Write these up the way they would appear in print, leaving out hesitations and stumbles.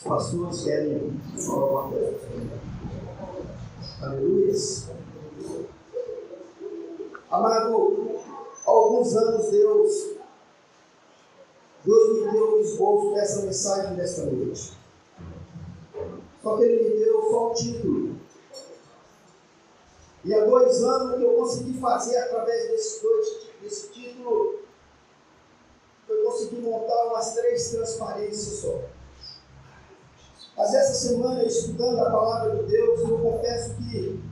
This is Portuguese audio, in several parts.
Os pastores querem falar alguma coisa. Aleluia. Amado, há alguns anos Deus me deu o esboço dessa mensagem desta noite. Só que Ele me deu só o título. E há 2 anos que eu consegui fazer através desse título, eu consegui montar umas 3 transparências só. Mas essa semana, estudando a palavra de Deus, eu confesso que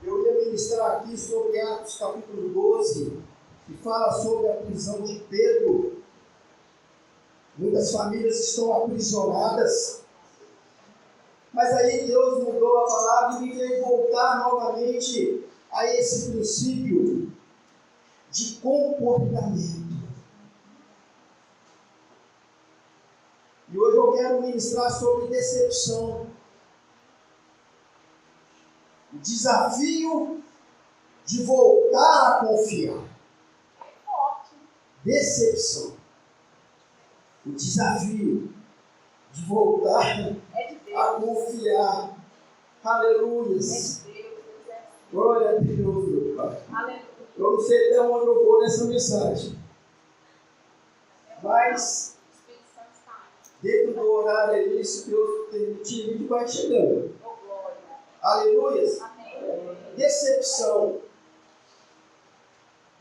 eu ia ministrar aqui sobre Atos capítulo 12, que fala sobre a prisão de Pedro. Muitas famílias estão aprisionadas. Mas aí Deus mudou a palavra e me fez voltar novamente a esse princípio de comportamento. E hoje eu quero ministrar sobre decepção. O desafio de voltar a confiar. Decepção. O desafio de voltar a confiar. Aleluia. Glória a Deus, meu Pai. Eu não sei até onde eu vou nessa mensagem. Mas, dentro do horário é isso que Deus permitir, que vai chegando. Aleluia. Decepção.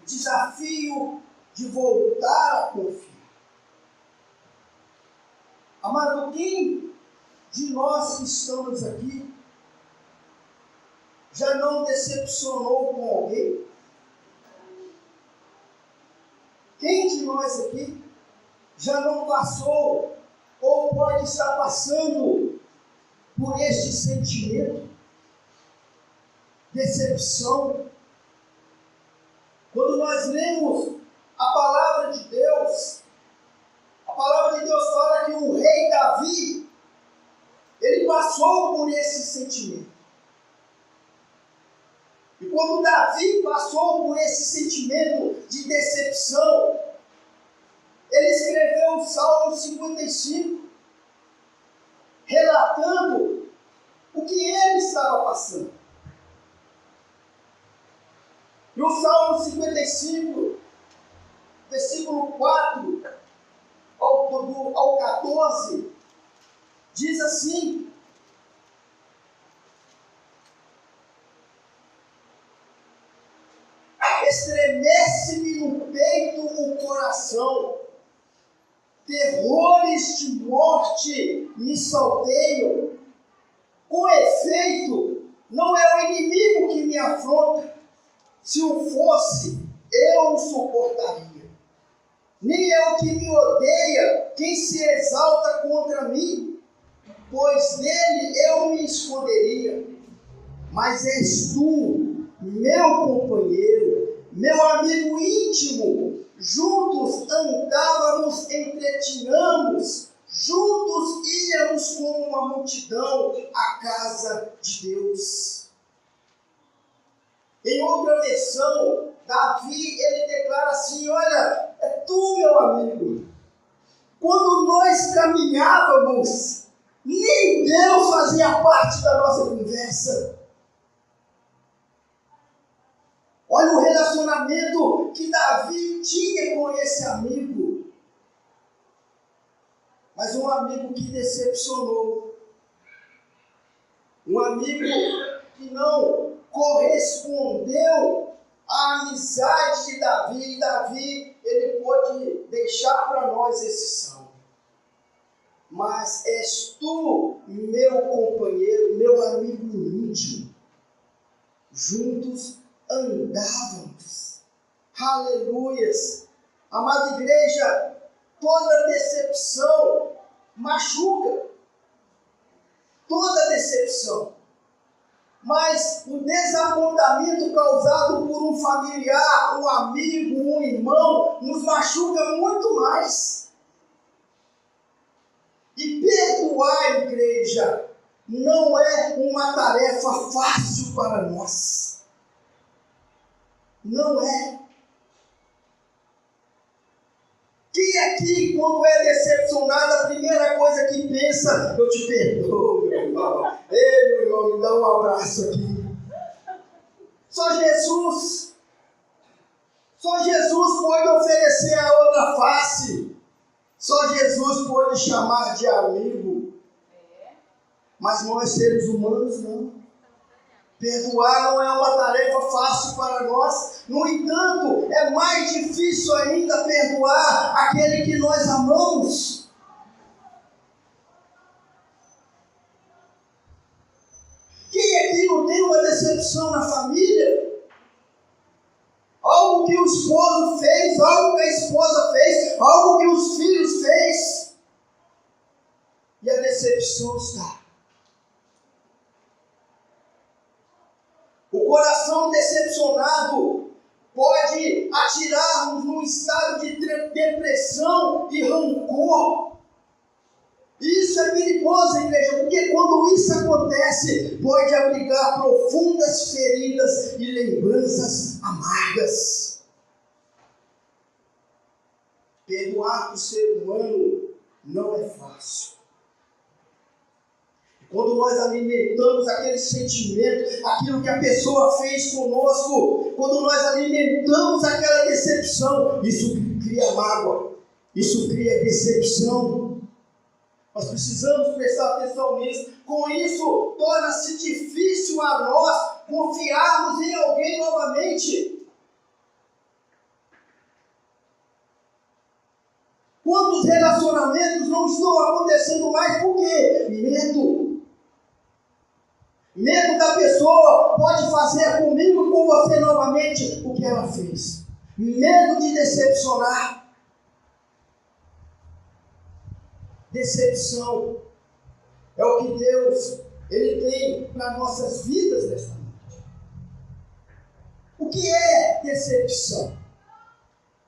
Desafio de voltar a confiar. Amado, quem de nós que estamos aqui já não decepcionou com alguém? Quem de nós aqui já não passou ou pode estar passando por este sentimento? Decepção. Quando nós lemos a palavra de Deus, a palavra de Deus fala que o rei Davi, ele passou por esse sentimento. E quando Davi passou por esse sentimento de decepção, ele escreveu o Salmo 55, relatando o que ele estava passando. E o Salmo 55, versículo 4 ao 14, diz assim: estremece-me no peito o coração, terrores de morte me salteiam. Com efeito, não é o inimigo que me afronta. Se o fosse, eu o suportaria. Nem é o que me odeia quem se exalta contra mim, pois dele eu me esconderia. Mas és tu, meu companheiro, meu amigo íntimo. Juntos andávamos, entretínhamos, juntos íamos como uma multidão à casa de Deus. Em outra versão, Davi, ele declara assim: olha, é tu, meu amigo. Quando nós caminhávamos, nem Deus fazia parte da nossa conversa. Olha o relacionamento que Davi tinha com esse amigo. Mas um amigo que decepcionou. Um amigo que não correspondeu à amizade de Davi. E Davi, ele pôde deixar para nós esse salmo. Mas és tu, meu companheiro, meu amigo íntimo. Juntos andávamos. Aleluias. Amada igreja, toda decepção machuca. Toda decepção. Mas o desapontamento causado por um familiar, um amigo, um irmão, nos machuca muito mais. E perdoar, igreja, não é uma tarefa fácil para nós. Não é. Quem aqui, quando é decepcionado, a primeira coisa que pensa eu te perdoo, meu irmão. Ei, meu irmão, me dá um abraço aqui. Só Jesus pode oferecer a outra face. Só Jesus pode chamar de amigo. Mas nós, seres humanos, não. Perdoar não é uma tarefa fácil para nós. No entanto, é mais difícil ainda perdoar aquele que nós amamos. Quem aqui não tem uma decepção na família? Algo que o esposo fez, algo que a esposa fez, algo que os filhos fez. E a decepção está. O coração decepcionado pode atirar-nos num estado de depressão e rancor. Isso é perigoso, igreja, porque quando isso acontece, pode abrigar profundas feridas e lembranças amargas. Perdoar o ser humano não é fácil. Quando nós alimentamos aquele sentimento, aquilo que a pessoa fez conosco, quando nós alimentamos aquela decepção, isso cria mágoa, isso cria decepção. Nós precisamos prestar atenção nisso. Com isso, torna-se difícil a nós confiarmos em alguém novamente. Quantos relacionamentos não estão acontecendo mais? Por quê? Medo. Medo da pessoa pode fazer comigo e com você novamente o que ela fez. Medo de decepcionar. Decepção é o que Deus Ele tem para nossas vidas nesta noite. O que é decepção?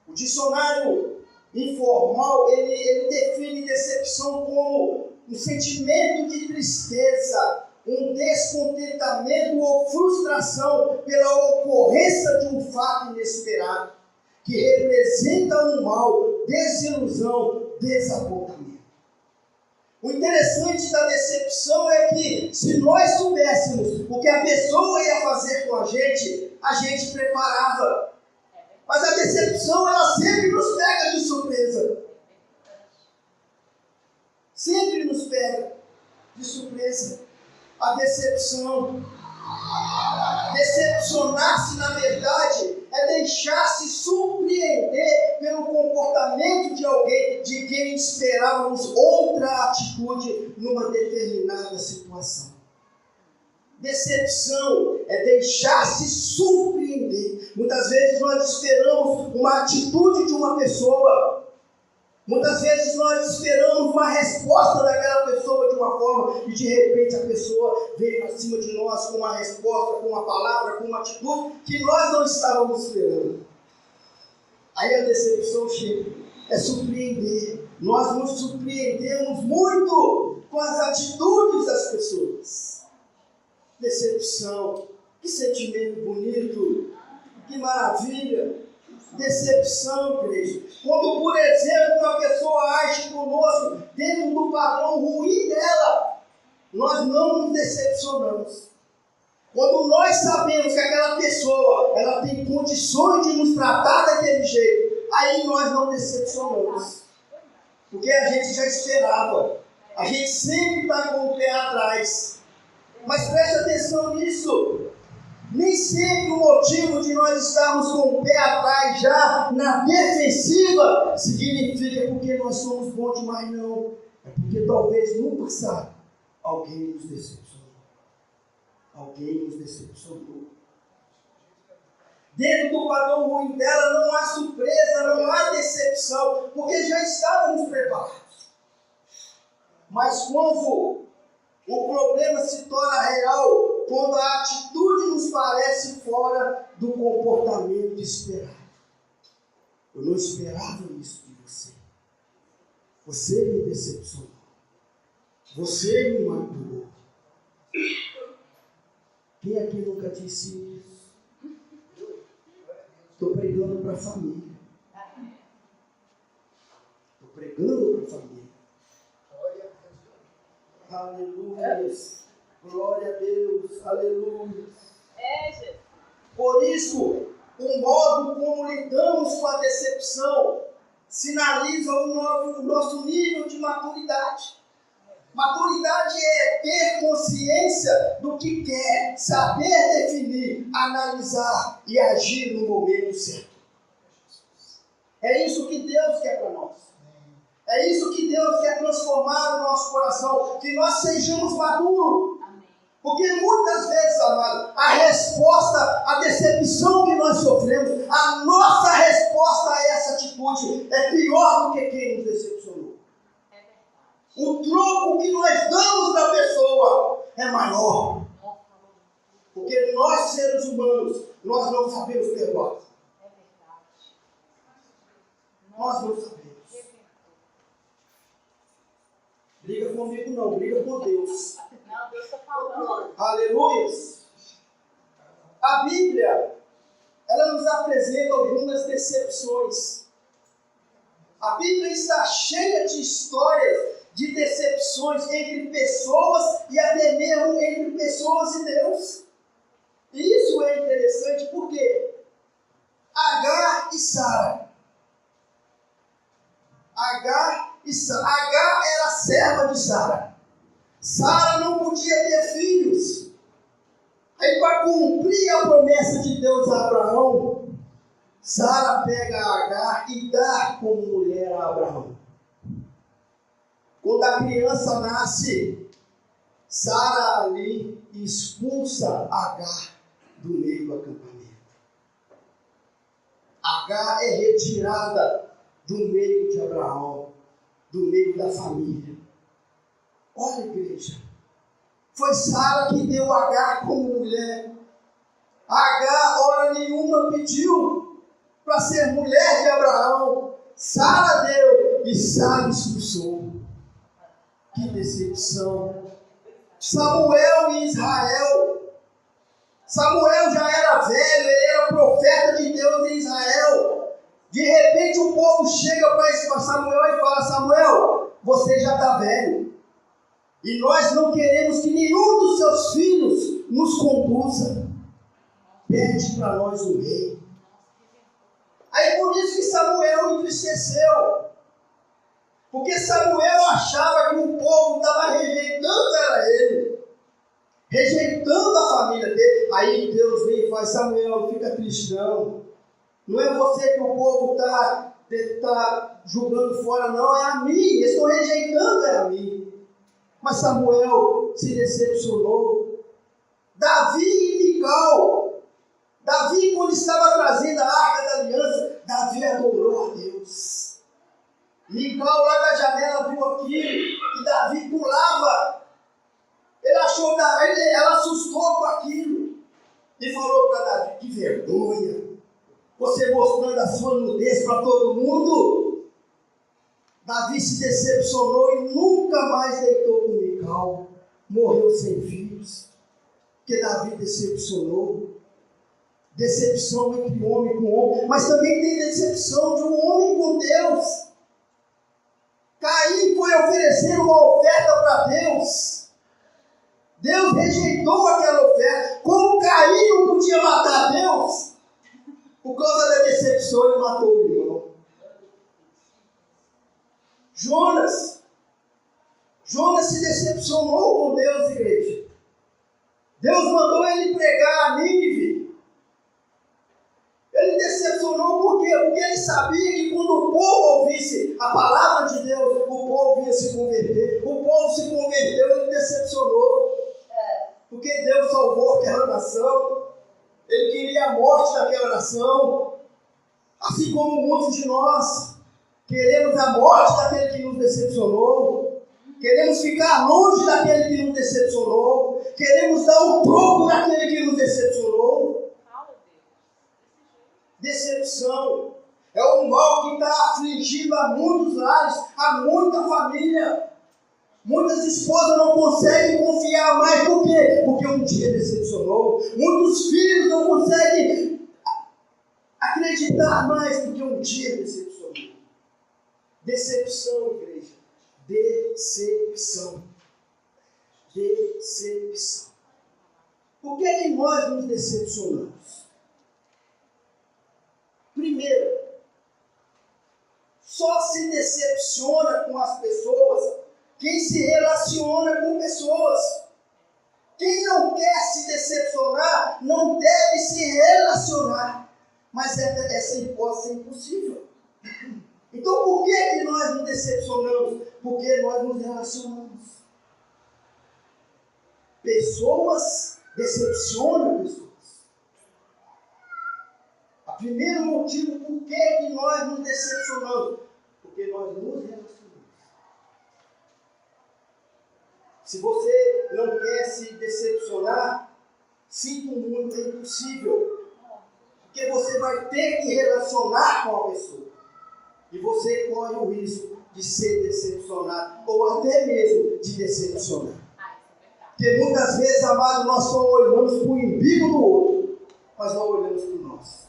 O dicionário informal ele define decepção como um sentimento de tristeza, um descontentamento ou frustração pela ocorrência de um fato inesperado, que representa um mal, desilusão, desapontamento. O interessante da decepção é que, se nós soubéssemos o que a pessoa ia fazer com a gente preparava. Mas a decepção, ela sempre nos pega de surpresa. Sempre nos pega de surpresa. A decepção. Decepcionar-se, na verdade, é deixar-se surpreender pelo comportamento de alguém de quem esperávamos outra atitude numa determinada situação. Decepção é deixar-se surpreender. Muitas vezes nós esperamos uma atitude de uma pessoa. Muitas vezes nós esperamos uma resposta daquela pessoa de uma forma e de repente a pessoa vem para cima de nós com uma resposta, com uma palavra, com uma atitude que nós não estávamos esperando. Aí a decepção chega, é surpreender. Nós nos surpreendemos muito com as atitudes das pessoas. Decepção, que sentimento bonito, que maravilha. Decepção, igreja. Quando, por exemplo, uma pessoa age conosco dentro do padrão ruim dela, nós não nos decepcionamos. Quando nós sabemos que aquela pessoa ela tem condições de nos tratar daquele jeito, aí nós não decepcionamos. Porque a gente já esperava. A gente sempre está com o pé atrás. Mas preste atenção nisso. Nem sempre o motivo de nós estarmos com o pé atrás já na defensiva significa porque nós somos bons demais, não. É porque talvez no passado alguém nos decepcionou. Alguém nos decepcionou. Dentro do padrão ruim dela não há surpresa, não há decepção, porque já estávamos preparados. Mas quando o problema se torna real, quando a atitude nos parece fora do comportamento esperado. Eu não esperava isso de você. Você me decepcionou. Você me magoou. Quem aqui nunca disse isso? Estou pregando para a família. Estou pregando para a família. Aleluia. Glória a Deus. Aleluia. Jesus. Por isso, o modo como lidamos com a decepção sinaliza o nosso nível de maturidade. Maturidade é ter consciência do que quer, saber definir, analisar e agir no momento certo. É isso que Deus quer para nós. É isso que Deus quer transformar no nosso coração, que nós sejamos maduros. Porque muitas vezes, amado, a resposta à decepção que nós sofremos, a nossa resposta a essa atitude é pior do que quem nos decepcionou. O troco que nós damos na pessoa é maior. Porque nós, seres humanos, nós não sabemos perdoar. Nós não sabemos. Briga comigo não, briga com Deus. Não, Deus está falando. Aleluia. A Bíblia, ela nos apresenta algumas decepções. A Bíblia está cheia de histórias de decepções entre pessoas e até mesmo entre pessoas e Deus. E isso é interessante porque Agar e Sara. Agar era serva de Sara. Sara não podia ter filhos. Aí, para cumprir a promessa de Deus a Abraão, Sara pega Agar e dá como mulher a Abraão. Quando a criança nasce, Sara ali expulsa Agar do meio do acampamento. Agar é retirada do meio de Abraão, do meio da família. Olha, igreja, foi Sara que deu Agar como mulher. Agar, hora nenhuma, pediu para ser mulher de Abraão. Sara deu e Sara expulsou. Que decepção. Samuel em Israel. Samuel já era velho, ele era profeta de Deus em Israel. De repente o povo chega para Samuel e fala: Samuel, você já está velho. E nós não queremos que nenhum dos seus filhos nos conduza. Pede para nós um rei. Aí por isso que Samuel entristeceu. Porque Samuel achava que o povo estava rejeitando ele. Rejeitando a família dele. Aí Deus vem e fala: Samuel, fica triste não. Não é você que o povo está julgando fora, não. É a mim. Eles estão rejeitando a mim. Mas Samuel se decepcionou. Davi e Mical. Davi, quando estava trazendo a arca da aliança, Davi adorou a Deus. Mical lá da janela viu aquilo e Davi pulava. Ele achou, ela assustou com aquilo. E falou para Davi: que vergonha. Você mostrando a sua nudez para todo mundo. Davi se decepcionou e nunca mais deitou com Mical. Morreu sem filhos. Porque Davi decepcionou. Decepção entre homem com homem. Mas também tem decepção de um homem com Deus. Caim foi oferecer uma oferta para Deus. Deus rejeitou aquela oferta. Como Caim não podia matar Deus, por causa da decepção ele matou o irmão. Jonas se decepcionou com Deus, igreja. Deus mandou ele pregar a Nínive. Ele decepcionou por quê? Porque ele sabia que quando o povo ouvisse a palavra de Deus, o povo ia se converter. O povo se converteu, ele decepcionou. Porque Deus salvou aquela nação. Ele queria a morte daquela nação. Assim como muitos de nós queremos a morte daquele que nos decepcionou. Queremos ficar longe daquele que nos decepcionou. Queremos dar um troco daquele que nos decepcionou. Decepção é um mal que está afligindo a muitos lares, a muita família. Muitas esposas não conseguem confiar mais. Por quê? Porque um dia decepcionou. Muitos filhos não conseguem acreditar mais porque um dia decepcionou. Decepção, igreja. Decepção. Decepção. Por que nós nos decepcionamos? Primeiro, só se decepciona com as pessoas quem se relaciona com pessoas. Quem não quer se decepcionar não deve se relacionar. Mas essa hipótese é impossível. Então por que nós nos decepcionamos? Porque nós nos relacionamos. Pessoas decepcionam pessoas. O primeiro motivo por que nós nos decepcionamos? Porque nós nos relacionamos. Se você não quer se decepcionar, sinto muito, é impossível. Porque você vai ter que relacionar com a pessoa. E você corre o risco de ser decepcionado, ou até mesmo de decepcionar. Porque muitas vezes, amado, nós só olhamos para o umbigo do outro, mas não olhamos para nós.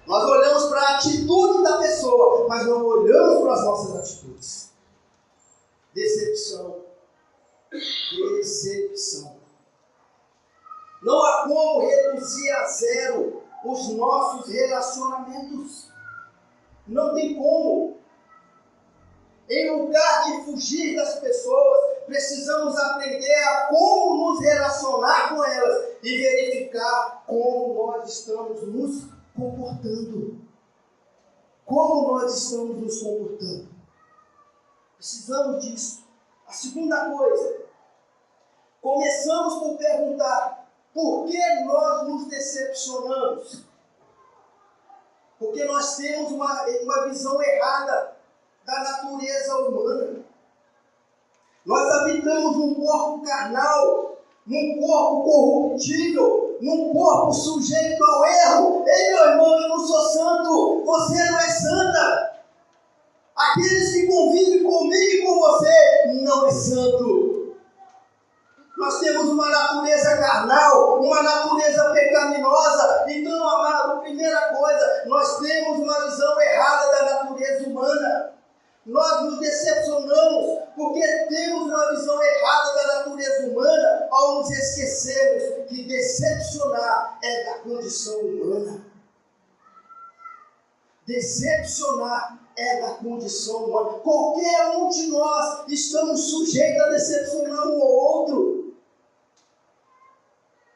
Nós olhamos para a atitude da pessoa, mas não olhamos para as nossas atitudes. Decepção. Decepção. Não há como reduzir a zero os nossos relacionamentos. Não tem como. Em lugar de fugir das pessoas, precisamos aprender a como nos relacionar com elas e verificar como nós estamos nos comportando. Como nós estamos nos comportando. Precisamos disso. A segunda coisa, começamos por perguntar por que nós nos decepcionamos. Porque nós temos uma visão errada da natureza humana. Nós habitamos num corpo carnal, num corpo corruptível, num corpo sujeito ao erro. Ei, meu irmão, eu não sou santo, você não é santa. Aqueles que convivem comigo e com você não é santo. Nós temos uma natureza carnal, uma natureza pecaminosa. Então, amado, primeira coisa, nós temos uma visão errada da natureza humana. Nós nos decepcionamos porque temos uma visão errada da natureza humana ao nos esquecermos que decepcionar é da condição humana. Decepcionar é da condição humana. Qualquer um de nós estamos sujeitos a decepcionar um ou outro.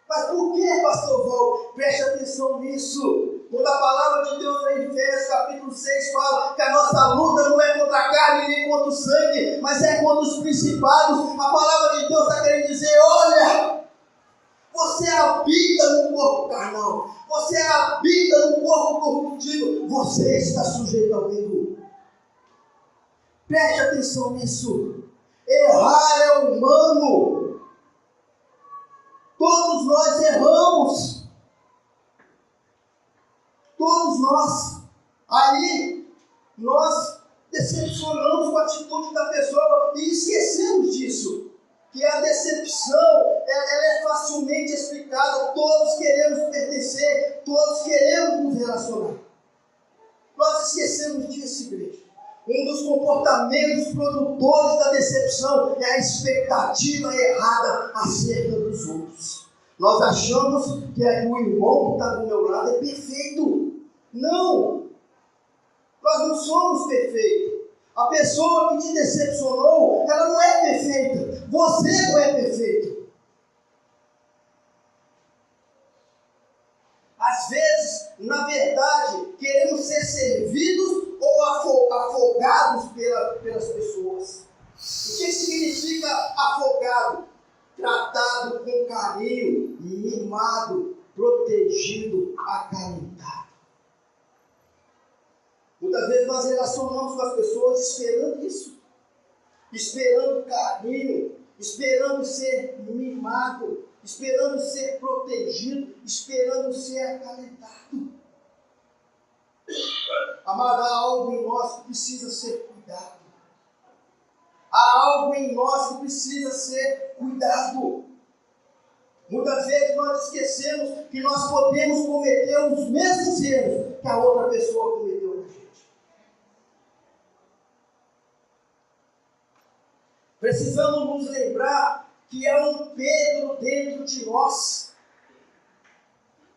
Mas por que, pastor Val? Preste atenção nisso. Quando a palavra de Deus em Efésios capítulo 6 fala que a nossa luta não é contra a carne nem contra o sangue, mas é contra os principados, a palavra de Deus está querendo dizer, olha, você habita no corpo carnal, você habita no corpo corruptível, você está sujeito ao erro. Preste atenção nisso. Errar é humano. Todos nós erramos. Todos nós. Aí, nós decepcionamos com a atitude da pessoa e esquecemos disso. Que a decepção, ela é facilmente explicada. Todos queremos pertencer, todos queremos nos relacionar. Nós esquecemos disso, igreja. Um dos comportamentos produtores da decepção é a expectativa errada acerca dos outros. Nós achamos que o irmão que está do meu lado é perfeito. Não! Nós não somos perfeitos. A pessoa que te decepcionou, ela não é perfeita. Você não é perfeito. Às vezes, na verdade, queremos ser servidos ou afogados pelas pessoas. O que significa afogado? Tratado com carinho, mimado, protegido, acalentado. Muitas vezes nós relacionamos com as pessoas esperando isso. Esperando carinho, esperando ser mimado, esperando ser protegido, esperando ser acalentado. Amado, há algo em nós que precisa ser cuidado. Há algo em nós que precisa ser cuidado. Muitas vezes nós esquecemos que nós podemos cometer os mesmos erros que a outra pessoa cometeu na gente. Precisamos nos lembrar que há um Pedro dentro de nós.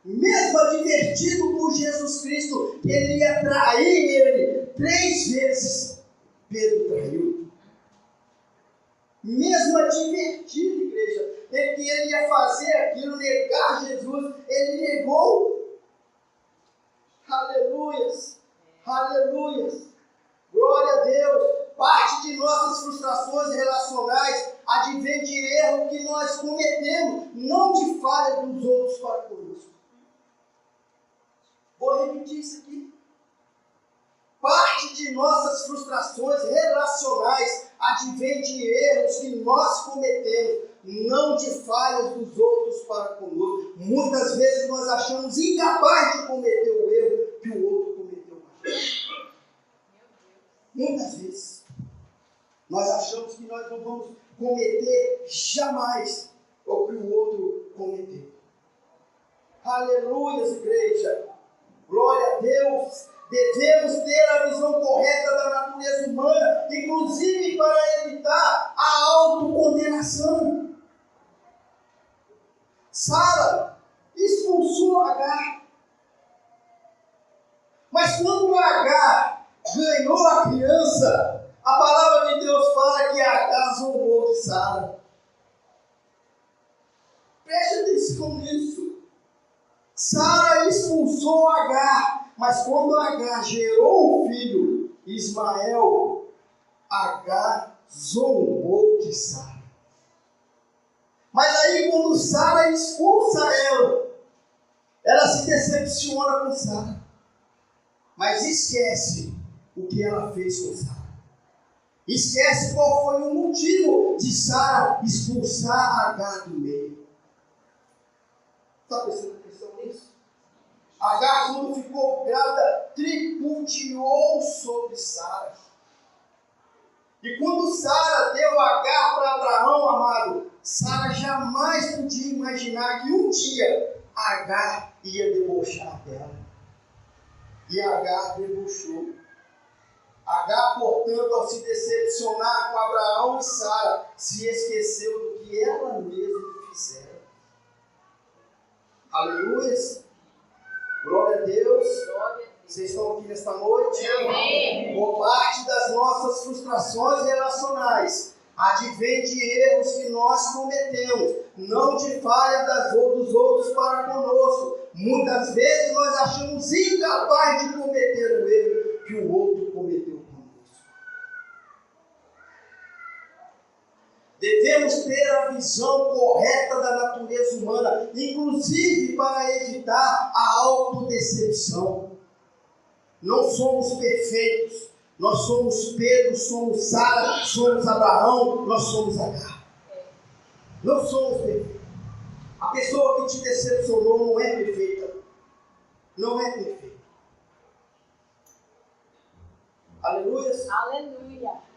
Mesmo advertido por Jesus Cristo que ele ia trair ele 3 vezes, Pedro traiu. Mesmo advertido, igreja, que ele ia fazer aquilo, negar Jesus, ele negou. Aleluias, aleluias, glória a Deus. Parte de nossas frustrações relacionais advém de erro que nós cometemos, não de falha dos outros para conosco. Vou repetir isso aqui. Parte de nossas frustrações relacionais advém de erros que nós cometemos, não de falhas dos outros para conosco. Muitas vezes nós achamos incapaz de cometer o erro que o outro cometeu. Muitas vezes nós achamos que nós não vamos cometer jamais o que o outro cometeu. Aleluia, igreja. Glória a Deus. Devemos ter a visão correta da natureza humana, inclusive para evitar a autocondenação. Sara expulsou Agar. Mas quando Agar ganhou a criança, a palavra de Deus fala que Agar zombou de Sara. Preste atenção nisso. Sara expulsou Agar, mas quando Agar gerou um filho, Ismael, Agar zombou de Sara. Mas aí quando Sara expulsa ela se decepciona com Sara. Mas esquece o que ela fez com Sara. Esquece qual foi o motivo de Sara expulsar Agar do meio. Está prestando atenção nisso? Agar, quando ficou grávida, tripudiou sobre Sara. E quando Sara deu Agar para Abraão, amado, Sara jamais podia imaginar que um dia Agar ia debochar dela. E Agar debochou. Agar, portanto, ao se decepcionar com Abraão e Sara, se esqueceu do que ela mesma fizera. Aleluia! Glória a Deus! Vocês estão aqui nesta noite? Amém. Por parte das nossas frustrações relacionais, advém de erros que nós cometemos, não de falha dos outros para conosco. Muitas vezes nós achamos incapaz de cometer o erro que o outro cometeu conosco. Devemos ter a visão correta da natureza humana, inclusive para evitar a autodecepção. Não somos perfeitos. Nós somos Pedro, somos Sara, somos Abraão, nós somos Agar. Não somos perfeitos. A pessoa que te decepcionou não é perfeita. Não é perfeita. Aleluia. Aleluia.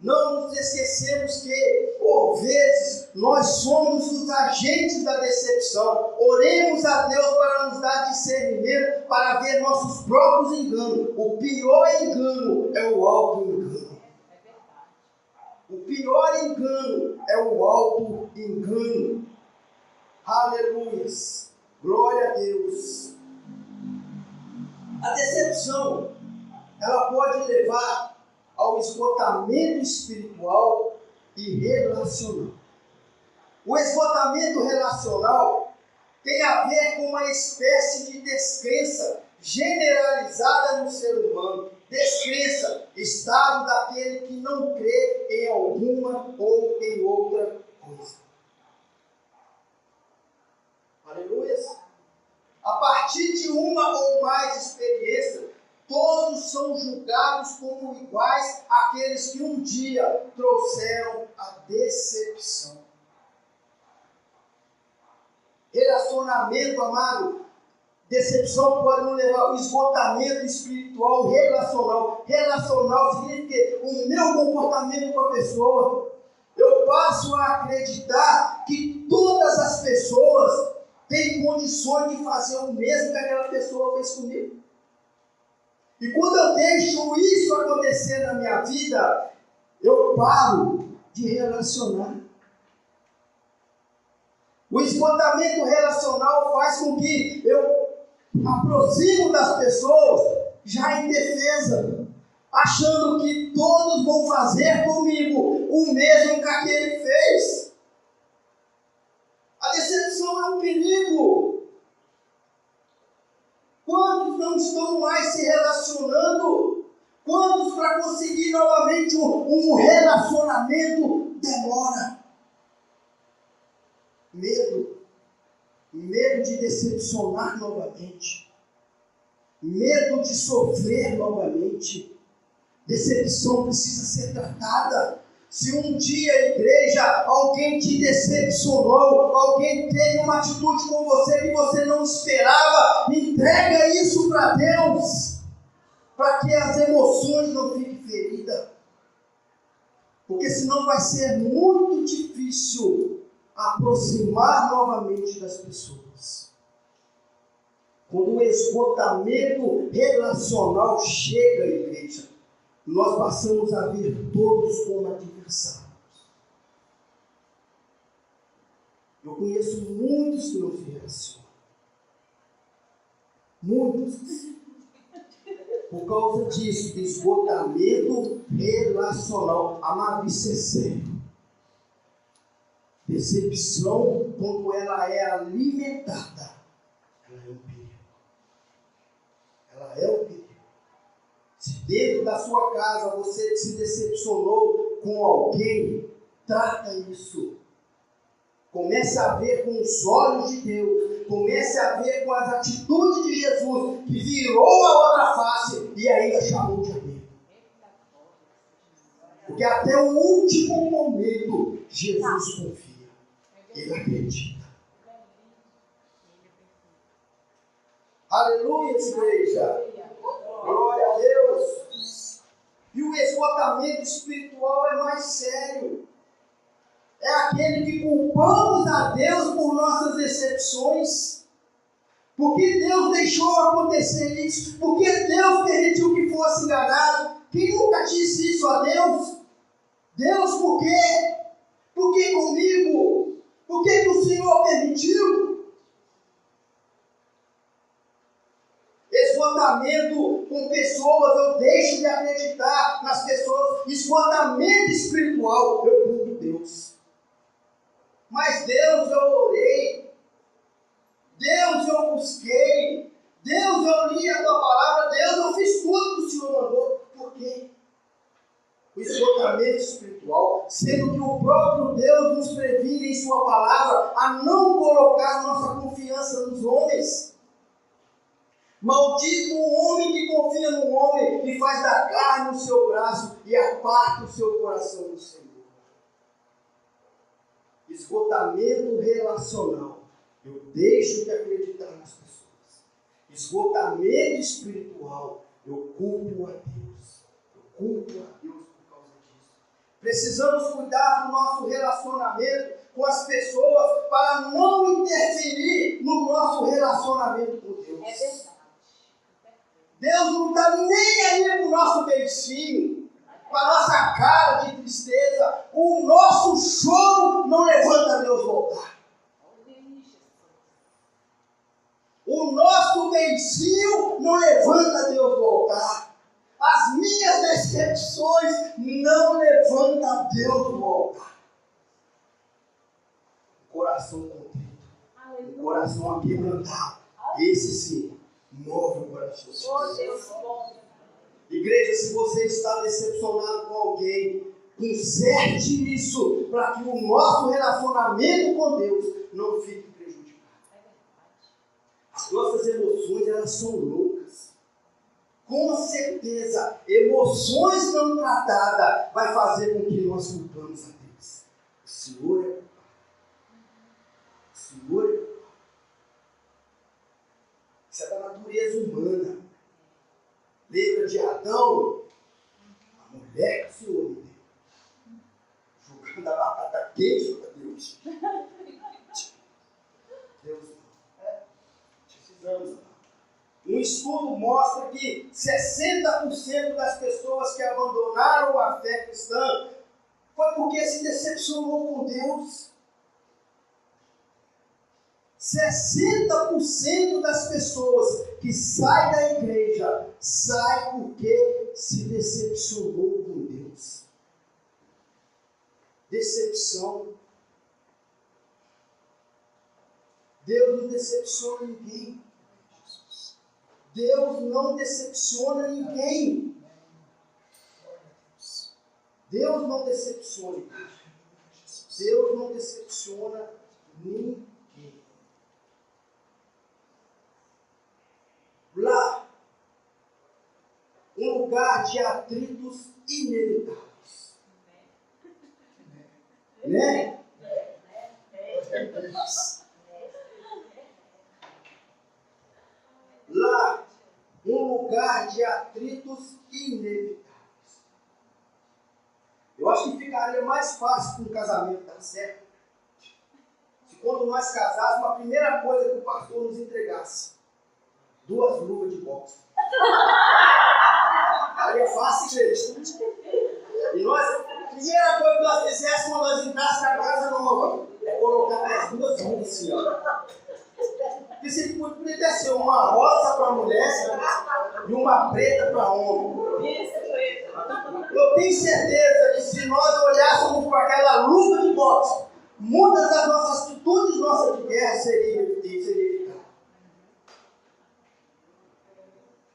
Não nos esquecemos que, por vezes, nós somos os agentes da decepção. Oremos a Deus para nos dar discernimento, para ver nossos próprios enganos. O pior engano é o auto-engano. O pior engano é o auto-engano. Aleluia. Glória a Deus. A decepção, ela pode levar ao esgotamento espiritual e relacional. O esgotamento relacional tem a ver com uma espécie de descrença generalizada no ser humano. Descrença, estado daquele que não crê em alguma ou em outra coisa. Aleluia! A partir de uma ou mais experiências, todos são julgados como iguais àqueles que um dia trouxeram a decepção. Relacionamento, amado, decepção pode nos levar ao esgotamento espiritual relacional. Relacional significa que o meu comportamento com a pessoa, eu passo a acreditar que todas as pessoas têm condições de fazer o mesmo que aquela pessoa fez comigo. E quando eu deixo isso acontecer na minha vida, eu paro de relacionar. O esgotamento relacional faz com que eu aproximo das pessoas já em defesa, achando que todos vão fazer comigo o mesmo que aquele fez. A decepção é um perigo. Quantos não estão mais se relacionando? Quantos para conseguir novamente um relacionamento demora? Medo de decepcionar novamente, medo de sofrer novamente. Decepção precisa ser tratada. Se um dia a igreja, alguém te decepcionou, alguém teve uma atitude com você que você não esperava, entrega isso para Deus, para que as emoções não fiquem feridas. Porque senão vai ser muito difícil aproximar novamente das pessoas. Quando o esgotamento relacional chega à igreja, nós passamos a ver todos como adversários. Eu conheço muitos que não se relacionam. Muitos. Por causa disso, esgotamento relacional. Amado, isso é sério. Decepção, quando ela é alimentada, ela é um perigo. Ela é um perigo. Se dentro da sua casa você se decepcionou com alguém, trata isso. Comece a ver com os olhos de Deus. Comece a ver com as atitudes de Jesus, que virou a outra face e ainda chamou de amigo. Porque até o último momento, Jesus confia. Ele acredita. Aleluia, igreja. Glória a Deus. E o esgotamento espiritual é mais sério. É aquele que culpamos a Deus por nossas decepções. Por que Deus deixou acontecer isso? Por que Deus permitiu que fosse enganado? Quem nunca disse isso a Deus? Deus, por quê? Por que comigo? Por que o Senhor permitiu? Esgotamento com pessoas, eu deixo de acreditar nas pessoas. Esgotamento espiritual, eu culpo Deus. Mas Deus eu orei, Deus eu busquei, Deus eu li a tua palavra, Deus eu fiz tudo que o Senhor mandou. Por quê? O esgotamento espiritual, sendo que o próprio Deus nos previne em sua palavra a não colocar nossa confiança nos homens. Maldito o homem que confia no homem e faz da carne o seu braço e aparta o seu coração do Senhor. Esgotamento relacional. Eu deixo de acreditar nas pessoas. Esgotamento espiritual. Eu culpo a Deus. Eu culpo a Deus por causa disso. Precisamos cuidar do nosso relacionamento com as pessoas para não interferir no nosso relacionamento com Deus. É verdade. Deus não está nem aí para o nosso beicinho, para a nossa cara de tristeza. O nosso choro não levanta Deus voltar. O nosso beicinho não levanta Deus voltar. As minhas decepções não levantam Deus voltar. Coração contrito, o coração aquebrantado, esse sim, move o coração. Oh, Deus bom. Igreja, se você está decepcionado com alguém, conserte isso para que o nosso relacionamento com Deus não fique prejudicado. As nossas emoções, elas são loucas. Com certeza, emoções não tratadas vai fazer com que nós culpamos a Deus. O Senhor é culpado. O Senhor é culpado. Isso é da natureza humana. Lembra de Adão? A mulher que o Senhor me deu. Jogando a batata quente para Deus. Deus não. Precisamos. Um estudo mostra que 60% das pessoas que abandonaram a fé cristã foi porque se decepcionou com Deus. 60% das pessoas que saem da igreja saem porque se decepcionou com Deus. Decepção. Deus não decepciona ninguém. Deus não decepciona ninguém. Deus não decepciona. Deus não decepciona ninguém. Lá, um lugar de atritos inevitáveis. Né? Lá, um lugar de atritos inevitáveis. Eu acho que ficaria mais fácil para um casamento dar certo se quando nós casássemos, a primeira coisa que o pastor nos entregasse: 2 luvas de boxe. Aí é fácil, gente. E nós, a primeira coisa que nós fizéssemos quando nós entrássemos na casa nova é colocar as 2 luvas assim, ó. Porque se poderia ser uma rosa para a mulher e uma preta para homem. Eu tenho certeza que se nós olhássemos para aquela luva de boxe, muitas das nossas atitudes nossas de guerra seriam evitadas.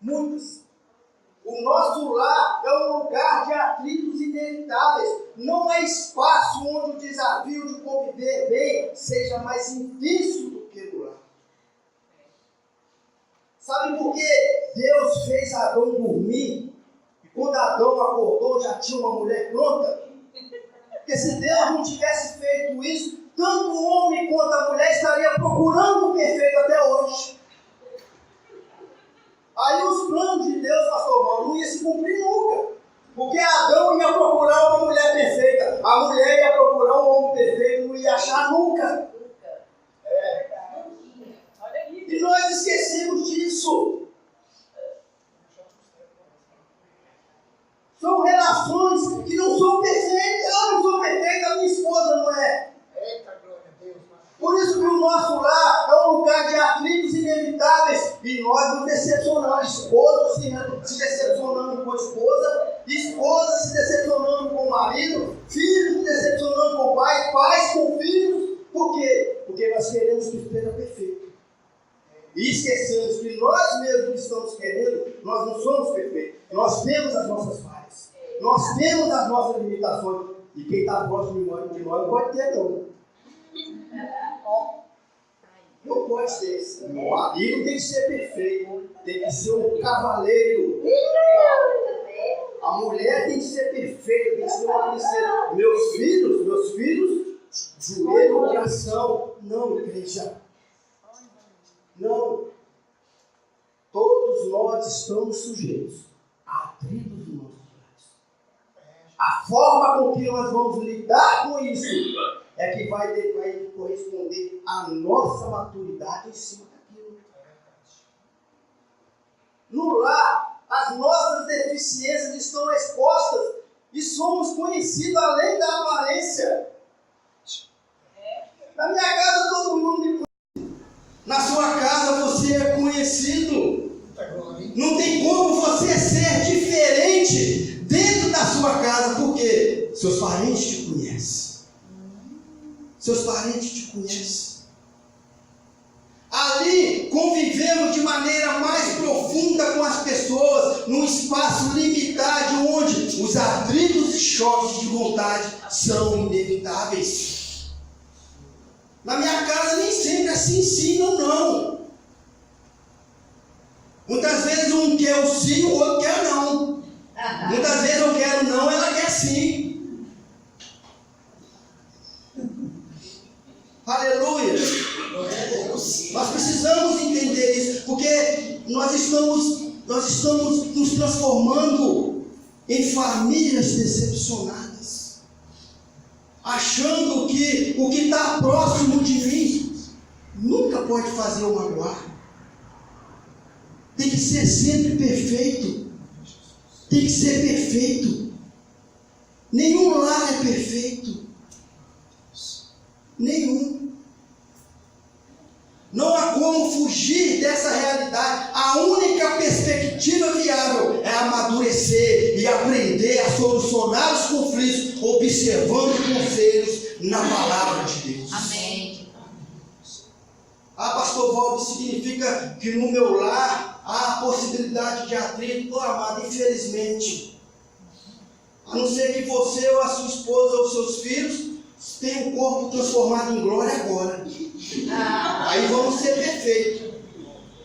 Muitas. O nosso lar é um lugar de atritos inevitáveis. Não há espaço onde o desafio de conviver bem seja mais difícil do que no lar. Sabe por que Deus fez Adão dormir? E quando Adão acordou já tinha uma mulher pronta? Porque se Deus não tivesse feito isso, tanto o homem quanto a mulher estariam procurando o perfeito até hoje. Aí os planos de Deus, pastor Paulo, não iam se cumprir nunca. Porque Adão ia procurar uma mulher perfeita, a mulher ia procurar um homem perfeito, não ia achar nunca. E nós esquecemos disso. São relações que não são perfeitas. Eu não sou perfeita, a minha esposa não é. Por isso que o nosso lar é um lugar de atritos inevitáveis. E nós nos decepcionamos. Esposa se decepcionando com a esposa se decepcionando com o marido, filhos se decepcionando com o pai, pais com filhos. Por quê? Porque nós queremos que esteja perfeito. E esquecemos que nós mesmos que estamos querendo, nós não somos perfeitos. Nós temos as nossas falhas. Nós temos as nossas limitações. E quem está próximo de nós pode ter, não. Não pode ter. O marido tem que ser perfeito. Tem que ser um cavaleiro. A mulher tem que ser perfeita. Tem que ser uma princesa. Meus filhos, joelho, coração. Não, igreja. Não. Todos nós estamos sujeitos a atritos dos nossos lares. A forma com que nós vamos lidar com isso é que vai corresponder à nossa maturidade em cima daquilo. No lar, as nossas deficiências estão expostas e somos conhecidos além da aparência. Na minha casa todo mundo me conhece. Na sua casa você é conhecido. Não tem como você ser diferente dentro da sua casa, porque seus parentes te conhecem. Seus parentes te conhecem. Ali convivemos de maneira mais profunda com as pessoas, num espaço limitado, onde os atritos e choques de vontade são inevitáveis. Na minha casa nem sempre assim ensinam, não. Muitas vezes um quer o sim, o outro quer não. Muitas vezes eu quero não, ela quer sim. Aleluia. Nós precisamos entender isso, porque nós estamos nos transformando em famílias decepcionadas, achando que o que está próximo de mim nunca pode fazer eu magoar. Tem que ser sempre perfeito. Tem que ser perfeito. Nenhum lar é perfeito. Nenhum. Não há como fugir dessa realidade. A única perspectiva viável é amadurecer e aprender a solucionar os conflitos, observando conselhos na palavra de Deus. Amém. Ah, pastor Valdo, significa que no meu lar há a possibilidade de atrito? Oh, amado, infelizmente. A não ser que você ou a sua esposa ou seus filhos tenham um corpo transformado em glória agora. Aí vamos ser perfeitos.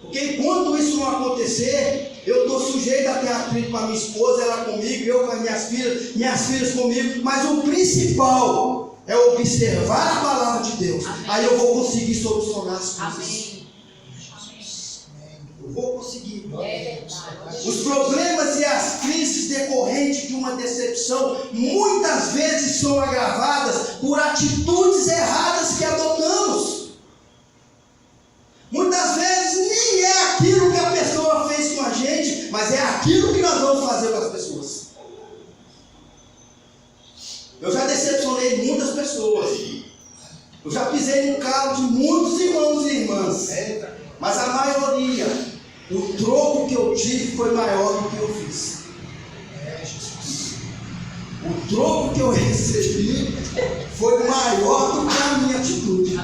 Porque enquanto isso não acontecer, eu estou sujeito a ter atrito com a minha esposa, ela comigo, eu com as minhas filhas comigo. Mas o principal é observar a palavra de Deus. Amém. Aí eu vou conseguir solucionar as coisas. Amém. Eu vou conseguir. É verdade. Os problemas e as crises decorrentes de uma decepção muitas vezes são agravadas por atitudes erradas que adotamos. Muitas vezes nem é aquilo que a pessoa fez com a gente, mas é aquilo que nós vamos fazer com as pessoas. Eu já decepcionei muitas pessoas. Eu já pisei no calo de muitos irmãos e irmãs. Mas a maioria, o troco que eu tive foi maior do que eu fiz. O troco que eu recebi foi maior do que a minha atitude.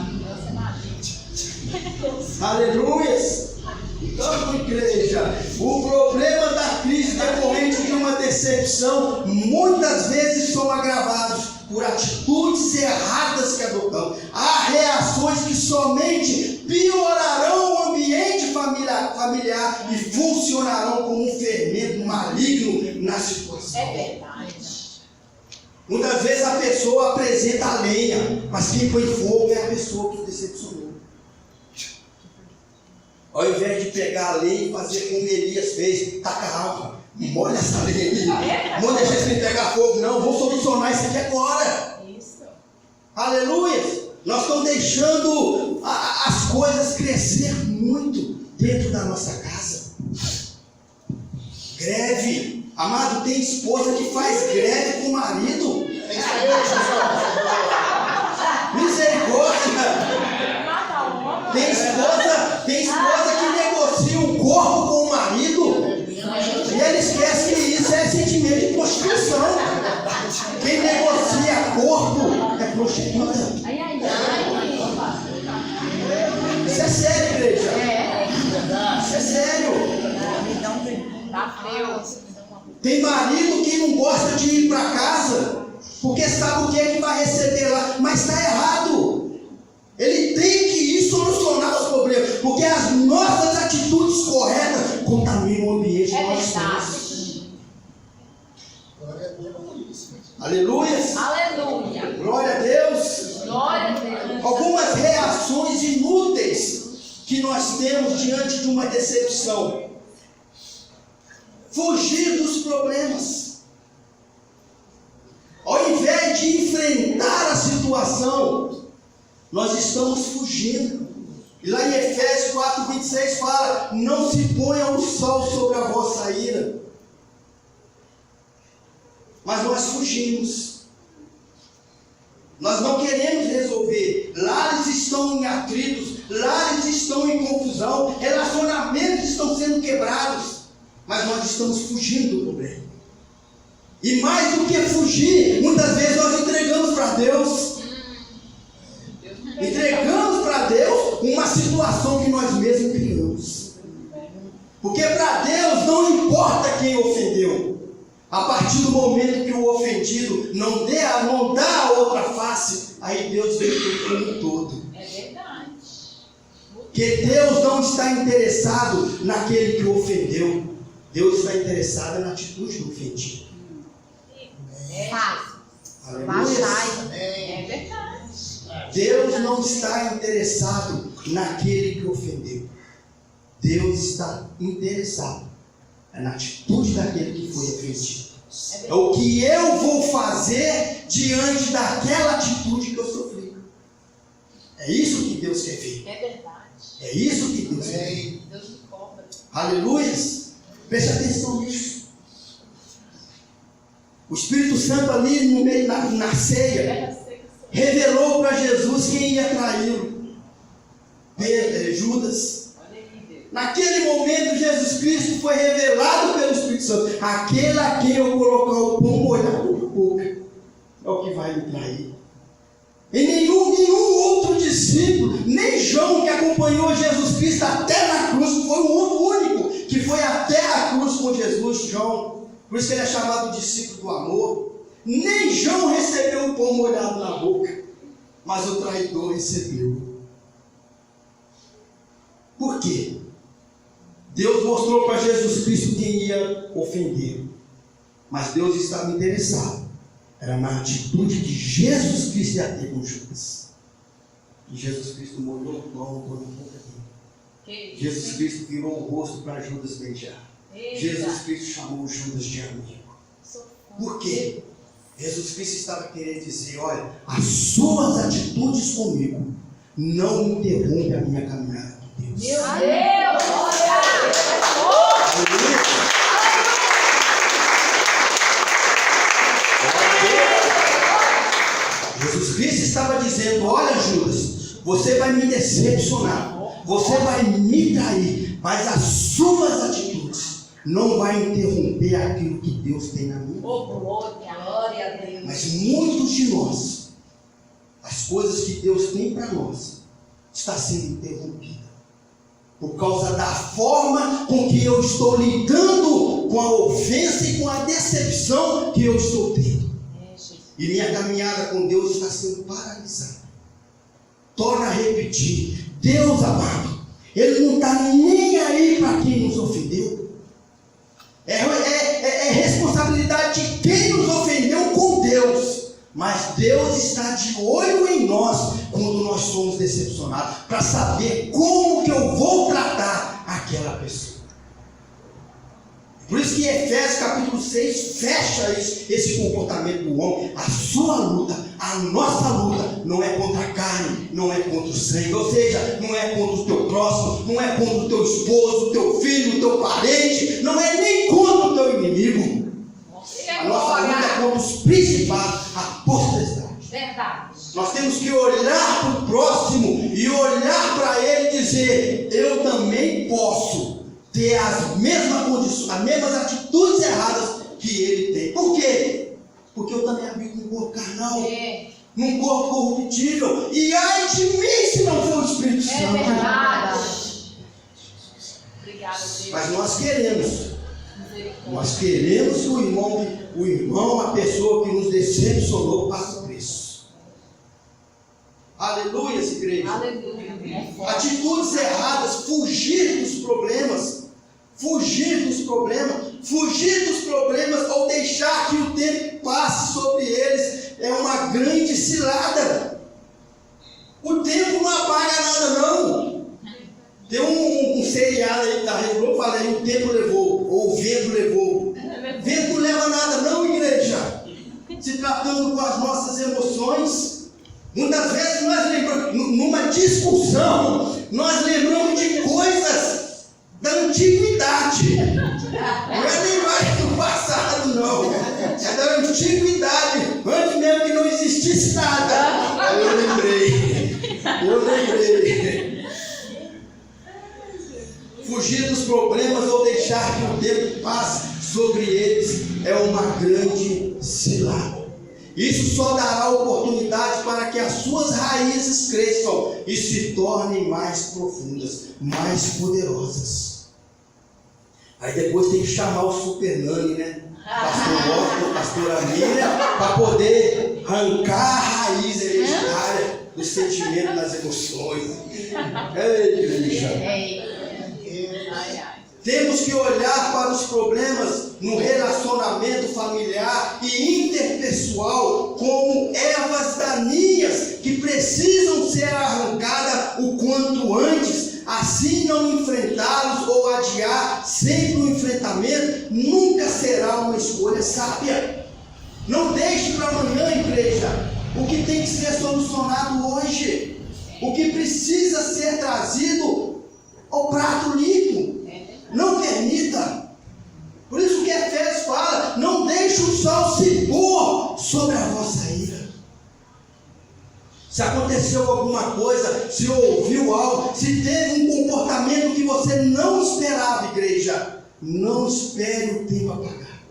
Aleluia! Então, igreja, o problema da crise decorrente de uma decepção muitas vezes são agravados por atitudes erradas que adotamos. Há reações que somente piorarão o ambiente familiar e funcionarão como um fermento maligno na situação. É verdade. Muitas vezes a pessoa apresenta a lenha, mas quem põe fogo é a pessoa que decepcionou. Ao invés de pegar a lenha e fazer como Elias fez, taca água, molha essa lenha aí, não deixa isso me pegar fogo, não, vou solucionar isso aqui agora. Isso. Aleluia! Nós estamos deixando as coisas crescer muito dentro da nossa casa. Greve. Amado, tem esposa que faz greve com o marido. Misericórdia. Tem esposa que negocia um corpo com o marido e ele esquece que isso é sentimento de prostituição. Quem negocia corpo é prostituta. Isso é sério, igreja. Isso é sério. Tem marido que não gosta de ir para casa porque sabe o que é que vai receber lá, mas está errado. Ele tem que ir solucionar os problemas, porque as nossas atitudes corretas contaminam o ambiente que nós estamos. Aleluia! Aleluia! Glória a Deus! Glória a Deus! Algumas reações inúteis que nós temos diante de uma decepção. Fugir dos problemas. Ao invés de enfrentar a situação, nós estamos fugindo. E lá em Efésios 4:26 fala: não se ponha o sol sobre a vossa ira. Mas nós fugimos. Nós não queremos resolver. Lares estão em atritos, lares estão em confusão, relacionamentos estão sendo quebrados. Mas nós estamos fugindo do problema. E mais do que fugir, muitas vezes nós entregamos para Deus. Entregamos para Deus uma situação que nós mesmos criamos. Porque para Deus não importa quem ofendeu. A partir do momento que o ofendido não dá a outra face, aí Deus vem como um todo. É verdade. Porque Deus não está interessado naquele que o ofendeu. Deus está interessado na atitude do ofendido. Aleluia. É verdade. Deus não está interessado naquele que ofendeu. Deus está interessado na atitude daquele que foi ofendido. É o que eu vou fazer diante daquela atitude que eu sofri. É isso que Deus quer ver. É verdade. É isso que Deus quer ver. Deus me cobra. Aleluia. Preste atenção nisso. O Espírito Santo ali no meio na ceia revelou para Jesus quem ia traí-lo. Judas. Naquele momento, Jesus Cristo foi revelado pelo Espírito Santo. Aquele a quem eu colocar o pão molhado na boca é o que vai me trair. E nenhum outro discípulo, nem João, que acompanhou Jesus Cristo até na cruz, foi o único que foi até a cruz com Jesus, João. Por isso que ele é chamado discípulo do amor. Nem João recebeu o pão molhado na boca, mas o traidor recebeu. Por quê? Deus mostrou para Jesus Cristo quem ia ofender, mas Deus estava interessado. Era na atitude que Jesus Cristo ia ter com Judas. E Jesus Cristo molhou o pão por um pouco dele. Jesus Cristo virou o rosto para Judas beijar. Jesus Cristo chamou Judas de amigo. Por quê? Jesus Cristo estava querendo dizer: olha, as suas atitudes comigo não interrompem a minha caminhada com Deus. Meu Deus! Jesus Cristo estava dizendo: olha, Judas, você vai me decepcionar, você vai me trair, mas as suas atitudes não vai interromper aquilo que Deus tem na minha vida. Glória a Deus. Mas muitos de nós, as coisas que Deus tem para nós, está sendo interrompida por causa da forma com que eu estou lidando com a ofensa e com a decepção que eu estou tendo. E minha caminhada com Deus está sendo paralisada. Torna a repetir: Deus amado, Ele não está nem aí para quem nos ofendeu. É responsabilidade de quem nos ofendeu com Deus. Mas Deus está de olho em nós quando nós somos decepcionados, para saber como que eu vou tratar aquela pessoa. Por isso que Efésios capítulo 6 fecha esse comportamento do homem. A sua luta, a nossa luta, não é contra a carne, não é contra o sangue. Ou seja, não é contra o teu próximo, não é contra o teu esposo, o teu filho, o teu parente, não é nem contra o teu inimigo. A nossa luta é contra os principados, a potestade. Verdade. Nós temos que olhar para o próximo e olhar para ele e dizer: eu também posso ter as mesmas condições, as mesmas atitudes erradas que ele tem. Por quê? Porque eu também habito num corpo carnal, num corpo corruptível. E ai de mim se não for o Espírito Santo. É verdade. Obrigada, Deus. Mas nós queremos que o irmão, a pessoa que nos decepcionou, passe o preço. Aleluia, igreja. Aleluia. Atitudes erradas, fugir dos problemas ou deixar que o tempo passe sobre eles é uma grande cilada. O tempo não apaga nada, não. Tem um seriado aí da Rede Globo, fala aí: o tempo levou, ou o vento levou. Vento não leva nada, não, igreja. Se tratando com as nossas emoções, muitas vezes nós lembramos, numa discussão, nós lembramos de coisas da antiguidade. Não é nem mais do passado, não. É da antiguidade, antes mesmo que não existisse nada. Eu lembrei. Fugir dos problemas ou deixar que o tempo passe sobre eles é uma grande cilada. Isso só dará oportunidade para que as suas raízes cresçam e se tornem mais profundas, mais poderosas. Aí depois tem que chamar o super nani, né? Pastor Otto, pastora Miriam, para poder arrancar a raiz hereditária do sentimento, das emoções. Ei, igreja. Temos que olhar para os problemas no relacionamento familiar e interpessoal como ervas daninhas que precisam ser arrancadas o quanto antes. Assim, não enfrentá-los ou adiar sempre o enfrentamento nunca será uma escolha sábia. Não deixe para amanhã, igreja, o que tem que ser solucionado hoje, o que precisa ser trazido ao prato limpo. Não permita. Por isso que Efésios fala: não deixe o sol se pôr sobre a vossa ira. se aconteceu alguma coisa, se ouviu algo, se teve um comportamento que você não esperava, igreja, não espere o tempo apagar.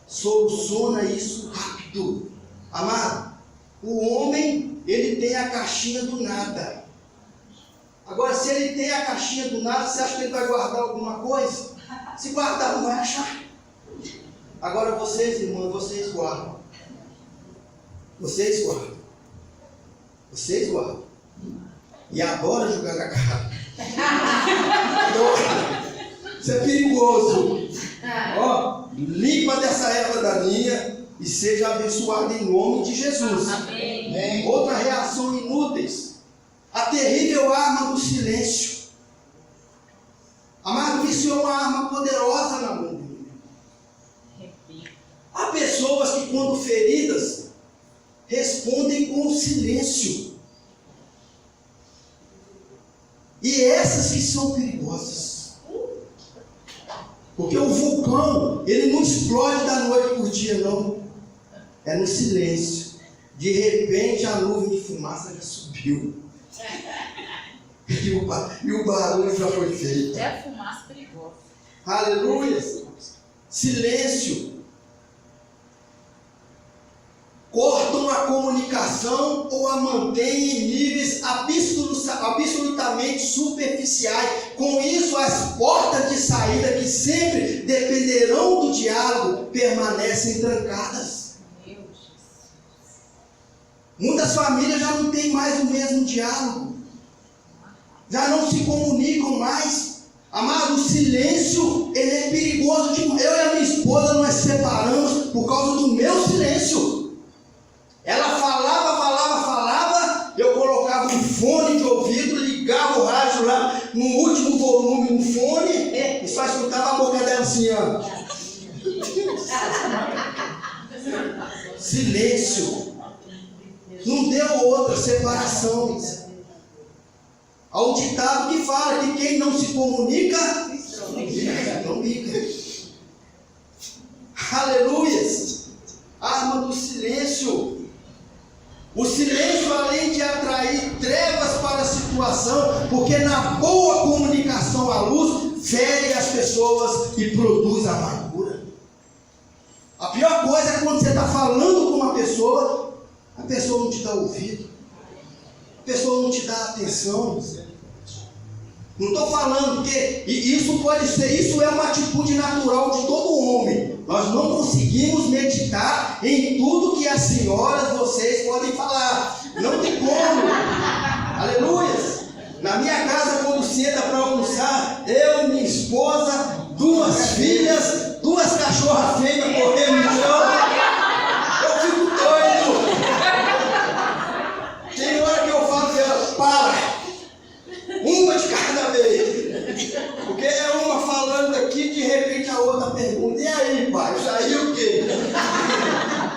Soluciona isso rápido. Amado, o homem, ele tem a caixinha do nada. Agora, se ele tem a caixinha do nada, você acha que ele vai guardar alguma coisa? Se guardar, não vai achar. Agora vocês, irmãos, vocês guardam. Vocês guardam. Vocês guardam. E adora jogar na cara. Isso é perigoso. Ó, limpa dessa erva daninha e seja abençoado em nome de Jesus. Amém. Outra reação inúteis. A terrível arma do silêncio. Amado, isso é uma arma poderosa na mão do inimigo. Há pessoas que, quando feridas, respondem com silêncio. E essas que são perigosas. Porque o vulcão, ele não explode da noite por dia, não. É no silêncio. De repente, a nuvem de fumaça já subiu. E o barulho já foi feito. É a fumaça perigosa. Aleluia. Silêncio. Cortam a comunicação ou a mantêm em níveis absolutamente superficiais. Com isso, as portas de saída que sempre dependerão do diálogo permanecem trancadas. Meu Jesus. Muitas famílias já não têm mais o mesmo diálogo. Já não se comunicam mais. Amado, o silêncio, ele é perigoso. Eu e a minha esposa, nós separamos por causa do meu silêncio. Ela falava, eu colocava um fone de ouvido, ligava o rádio lá no último volume no fone e só escutava a boca dela assim, ó. Silêncio. Não deu outra separação. Há um ditado que fala que quem não se comunica, não liga. Aleluia! Arma do silêncio. O silêncio, além de atrair trevas para a situação, porque na boa comunicação à luz, fere as pessoas e produz amargura. A pior coisa é quando você está falando com uma pessoa, a pessoa não te dá ouvido, a pessoa não te dá atenção. Não estou falando que isso pode ser, isso é uma atitude natural de todo homem. Nós não conseguimos meditar em tudo que as senhoras, vocês podem falar. Não tem como. Aleluia. Na minha casa, quando senta para almoçar, eu, minha esposa, 2 filhas, 2 cachorras fêmeas correndo no chão. Eu fico doido. Tem hora que eu falo para ela, para. Uma de cada vez. Porque é uma falando aqui, de repente a outra pergunta: e aí, pai? Saiu o quê?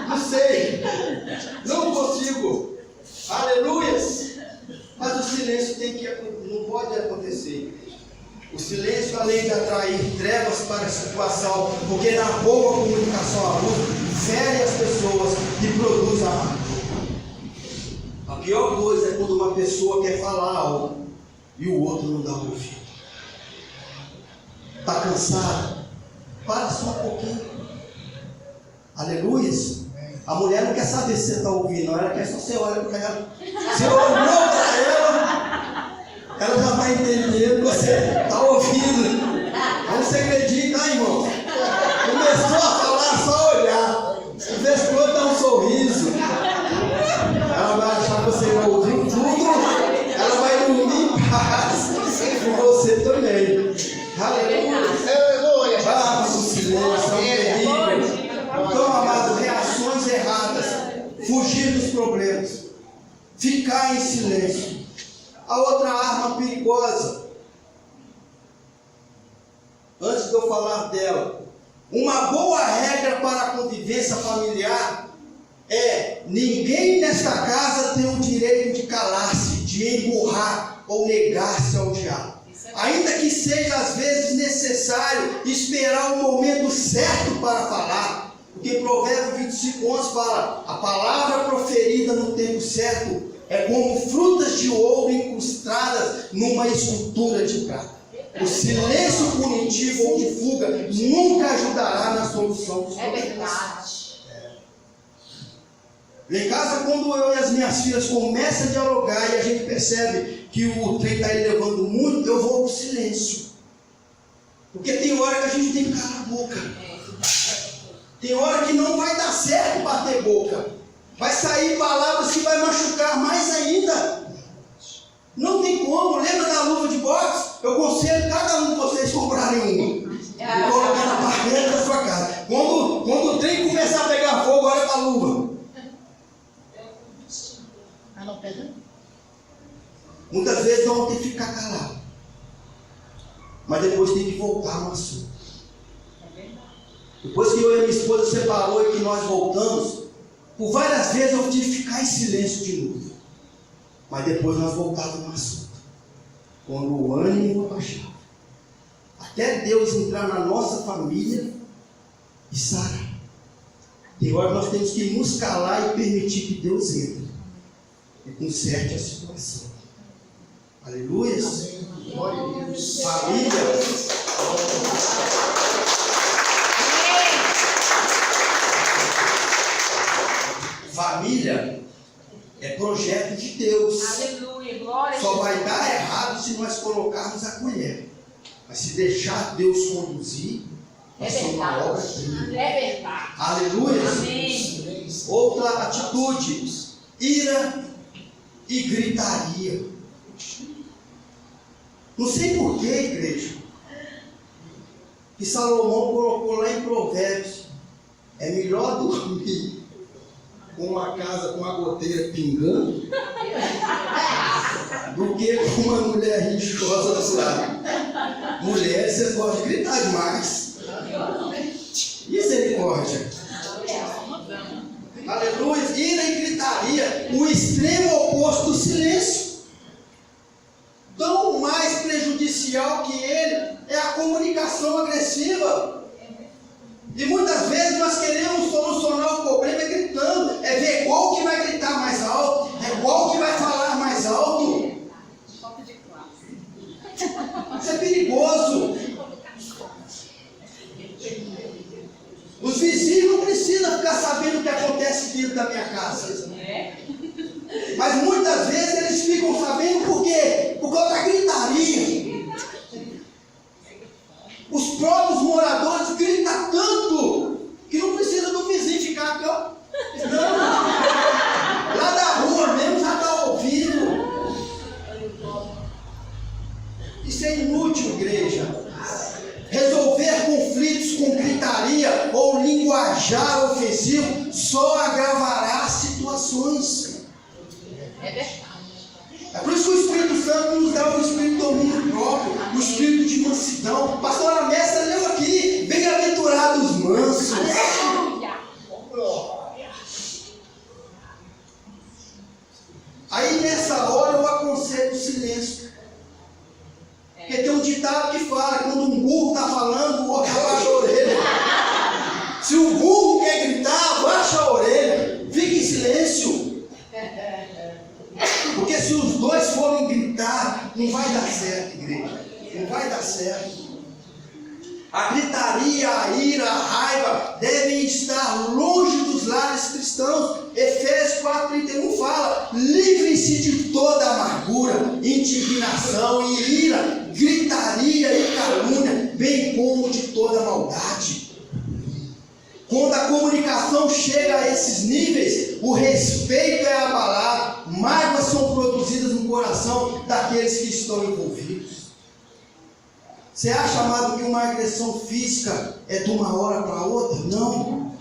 Não sei. Não consigo. Aleluia. Mas o silêncio não pode acontecer. O silêncio, além de atrair trevas para a situação, porque na boa comunicação à luz, fere as pessoas e produz amargura. A pior coisa é quando uma pessoa quer falar algo e o outro não dá ouvido. Está cansado? Para só um pouquinho. Aleluia. A mulher não quer saber se você está ouvindo, ela quer só você olha para ela. Você olhou para ela já está entendendo que você está ouvindo. É um segredinho, tá, irmão? Começou a falar, só olhar. De vez em quando dá um sorriso. Ela vai achar que você já ouviu tudo. Ela vai dormir em paz. Com você também. Aleluia. Vamos no silêncio, é terrível. Então, amado, reações erradas. Fugir dos problemas. Ficar em silêncio. A outra arma perigosa. Antes de eu falar dela, uma boa regra para a convivência familiar é: ninguém nesta casa tem o direito de calar-se, de emburrar ou negar-se ao diálogo. Ainda que seja às vezes necessário esperar o momento certo para falar. Porque Provérbios 25:11 fala: a palavra proferida no tempo certo é como frutas de ouro incrustadas numa escultura de prata. O silêncio punitivo ou de fuga nunca ajudará na solução dos problemas. É verdade. Em casa, quando eu e as minhas filhas começam a dialogar e a gente percebe que o trem está elevando muito, eu vou ao silêncio. Porque tem hora que a gente tem que calar a boca. Tem hora que não vai dar certo bater boca. Vai sair palavras que vai machucar mais ainda. Não tem como. Lembra da luva de boxe? Eu aconselho cada um de vocês comprarem uma. E colocar na parede da sua casa. Quando o trem começar a pegar fogo, olha para a luva. Muitas vezes nós vamos ter que ficar calado. Mas depois tem que voltar no assunto. Depois que eu e a minha esposa separou e que nós voltamos, por várias vezes eu tive que ficar em silêncio de novo. Mas depois nós voltávamos no assunto. Quando o ânimo abaixava. Até Deus entrar na nossa família e sarar. Tem hora que nós temos que nos calar e permitir que Deus entre e conserte a situação. Aleluia. Glória a Deus. Família. Família é projeto de Deus. Aleluia. Glória. Só vai dar errado se nós colocarmos a colher. Mas se deixar Deus conduzir, vai ser uma obra-prima. É verdade. Aleluia. Amém. Outra atitude: ira e gritaria. Não sei porquê, igreja, que Salomão colocou lá em Provérbios: é melhor dormir com uma casa com a goteira pingando do que com uma mulher rixosa do lado. Mulheres, vocês gostam de gritar demais. Misericórdia. Aleluia. Ira e gritaria, o extremo oposto do silêncio. Tão mais prejudicial que ele é a comunicação agressiva. E muitas vezes nós queremos solucionar o problema gritando. É ver qual que vai gritar mais alto, é qual que vai falar mais alto. Isso é perigoso. Os vizinhos não precisam ficar sabendo o que acontece dentro da minha casa. Mas muitas vezes eles ficam sabendo por quê? Por causa da gritaria. Os próprios moradores gritam tanto que não precisa do vizinho ficar aqui, ó. Não. Lá da rua mesmo já está ouvindo. Isso é inútil, igreja. Resolver conflitos com gritaria ou linguajar ofensivo só agravará situações. É verdade. É por isso que o Espírito Santo nos dá o espírito de domínio próprio, o espírito de mansidão. Pastora Mestra leu aqui: bem-aventurados os mansos. Aí nessa hora eu aconselho o silêncio. Porque tem um ditado que fala: quando um burro está falando, o outro abaixa a orelha. Se o burro quer gritar, abaixa a orelha. Fica em silêncio. Porque se os dois forem gritar, não vai dar certo, igreja. Não vai dar certo. A gritaria, a ira, a raiva devem estar longe dos lares cristãos. Efésios 4,31 fala: livrem-se de toda amargura, indignação e ira, gritaria e calúnia, bem como de toda maldade. Quando a comunicação chega a esses níveis, o respeito é abalado, mágoas são produzidas no coração daqueles que estão envolvidos. Você acha, amado, que uma agressão física é de uma hora para outra? Não.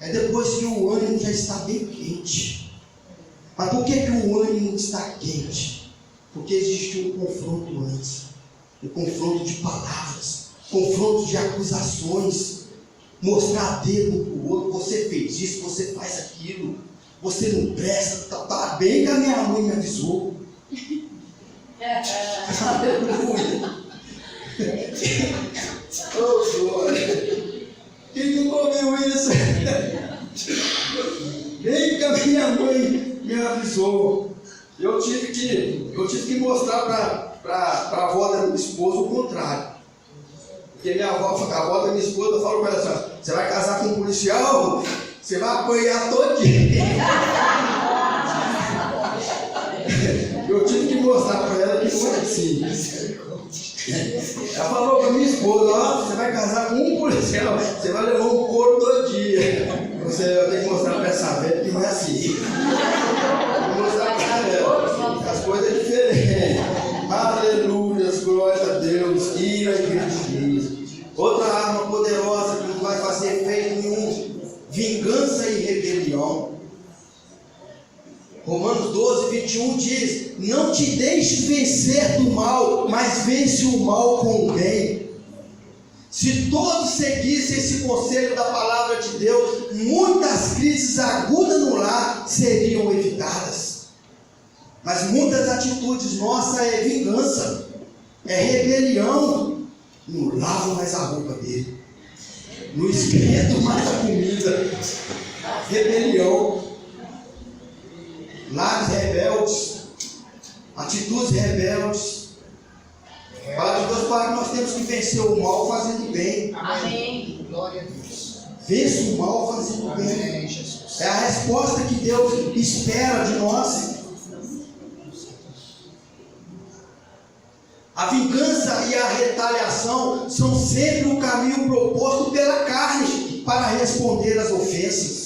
É depois que o ânimo já está bem quente. Mas por que o ânimo está quente? Porque existe um confronto antes. Um confronto de palavras, confronto de acusações. Mostrar dedo para o outro: você fez isso, você faz aquilo, você não presta, tá bem que a minha mãe me avisou. Aleluia. Oh, glória. Quem nunca ouviu isso? Bem que a minha mãe me avisou. Eu tive que mostrar para a avó da minha esposa o contrário. Porque a avó da minha esposa falou para ela assim: você vai casar com um policial, você vai apanhar todinho. Eu tive que mostrar para ela que não é assim. Ela falou para minha esposa: ó, você vai casar com um policial, você vai levar um couro todo dia. Eu tenho que mostrar para essa velha que não é assim. Vou mostrar para ela. As coisas é diferentes. Aleluia, glória a Deus. Ira a igreja de Cristo. Outra arma poderosa que não vai fazer efeito nenhum: vingança e rebelião. Romanos 12, 21 diz: não te deixes vencer do mal, mas vence o mal com o bem. Se todos seguissem esse conselho da palavra de Deus, muitas crises agudas no lar seriam evitadas. Mas muitas atitudes nossas é vingança, é rebelião. Não lavo mais a roupa dele, não esquento mais a comida. Rebelião. Lares rebeldes, atitudes rebeldes. Fala de Deus para que nós temos que vencer o mal fazendo o bem. Amém. Glória a Deus. Vença o mal fazendo o bem. Amém, Jesus. É a resposta que Deus espera de nós. A vingança e a retaliação são sempre o caminho proposto pela carne para responder às ofensas.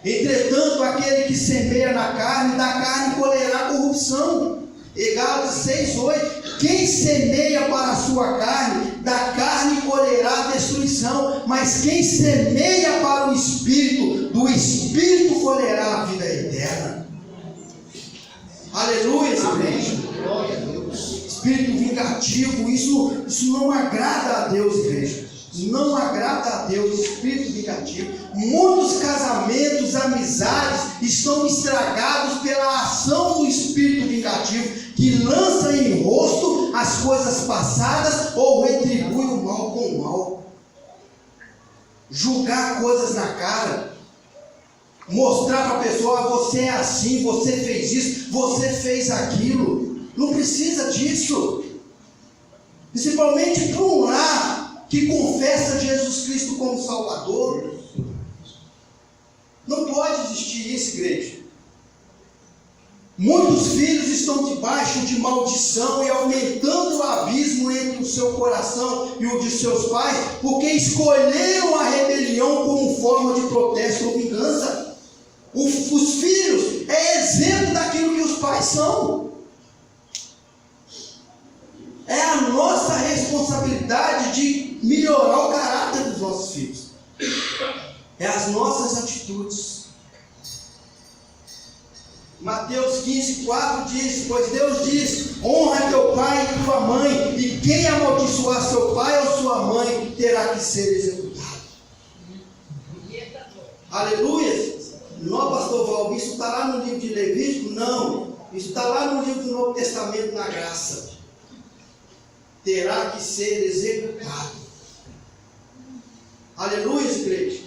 Entretanto, aquele que semeia na carne, da carne colherá corrupção. Gálatas 6:8. Quem semeia para a sua carne, da carne colherá destruição. Mas quem semeia para o Espírito, do Espírito colherá a vida eterna. Aleluia, igreja. Glória a Deus. Espírito vingativo, isso não agrada a Deus, igreja. Não agrada a Deus, espírito vingativo. Muitos casamentos, amizades estão estragados pela ação do espírito vingativo, que lança em rosto as coisas passadas ou retribui o mal com o mal. Julgar coisas na cara, mostrar para a pessoa: você é assim, você fez isso, você fez aquilo. Não precisa disso. Principalmente para um lar que confessa Jesus Cristo como Salvador. Não pode existir isso, igreja. Muitos filhos estão debaixo de maldição e aumentando o abismo entre o seu coração e o de seus pais, porque escolheram a rebelião como forma de protesto ou vingança. Os filhos é exemplo daquilo que os pais são. É a nossa responsabilidade de melhorar o caráter dos nossos filhos. É as nossas atitudes. Mateus 15:4 diz: pois Deus diz: honra teu pai e tua mãe, e quem amaldiçoar seu pai ou sua mãe terá que ser executado. Aleluia. Não, pastor Valdir, isso está lá no livro de Levítico? Não, isso está lá no livro do Novo Testamento, na graça. Terá que ser executado. Aleluia, igreja.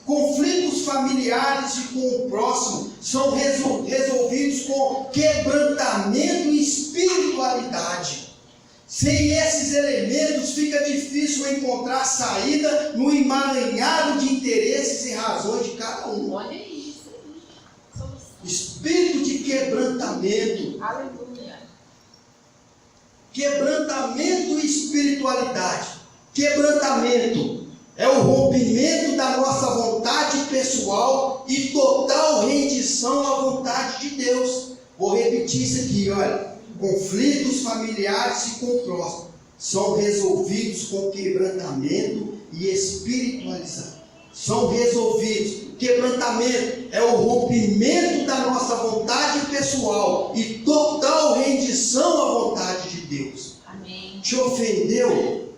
Conflitos familiares e com o próximo são resolvidos com quebrantamento e espiritualidade. Sem esses elementos fica difícil encontrar saída no emaranhado de interesses e razões de cada um. Olha isso. Espírito de quebrantamento. Aleluia. Quebrantamento e espiritualidade. Quebrantamento é o rompimento da nossa vontade pessoal e total rendição à vontade de Deus. Vou repetir isso aqui, olha. Conflitos familiares e com o próximo são resolvidos com quebrantamento e espiritualização. São resolvidos. Quebrantamento é o rompimento da nossa vontade pessoal e total rendição à vontade de Deus. Amém. Te ofendeu?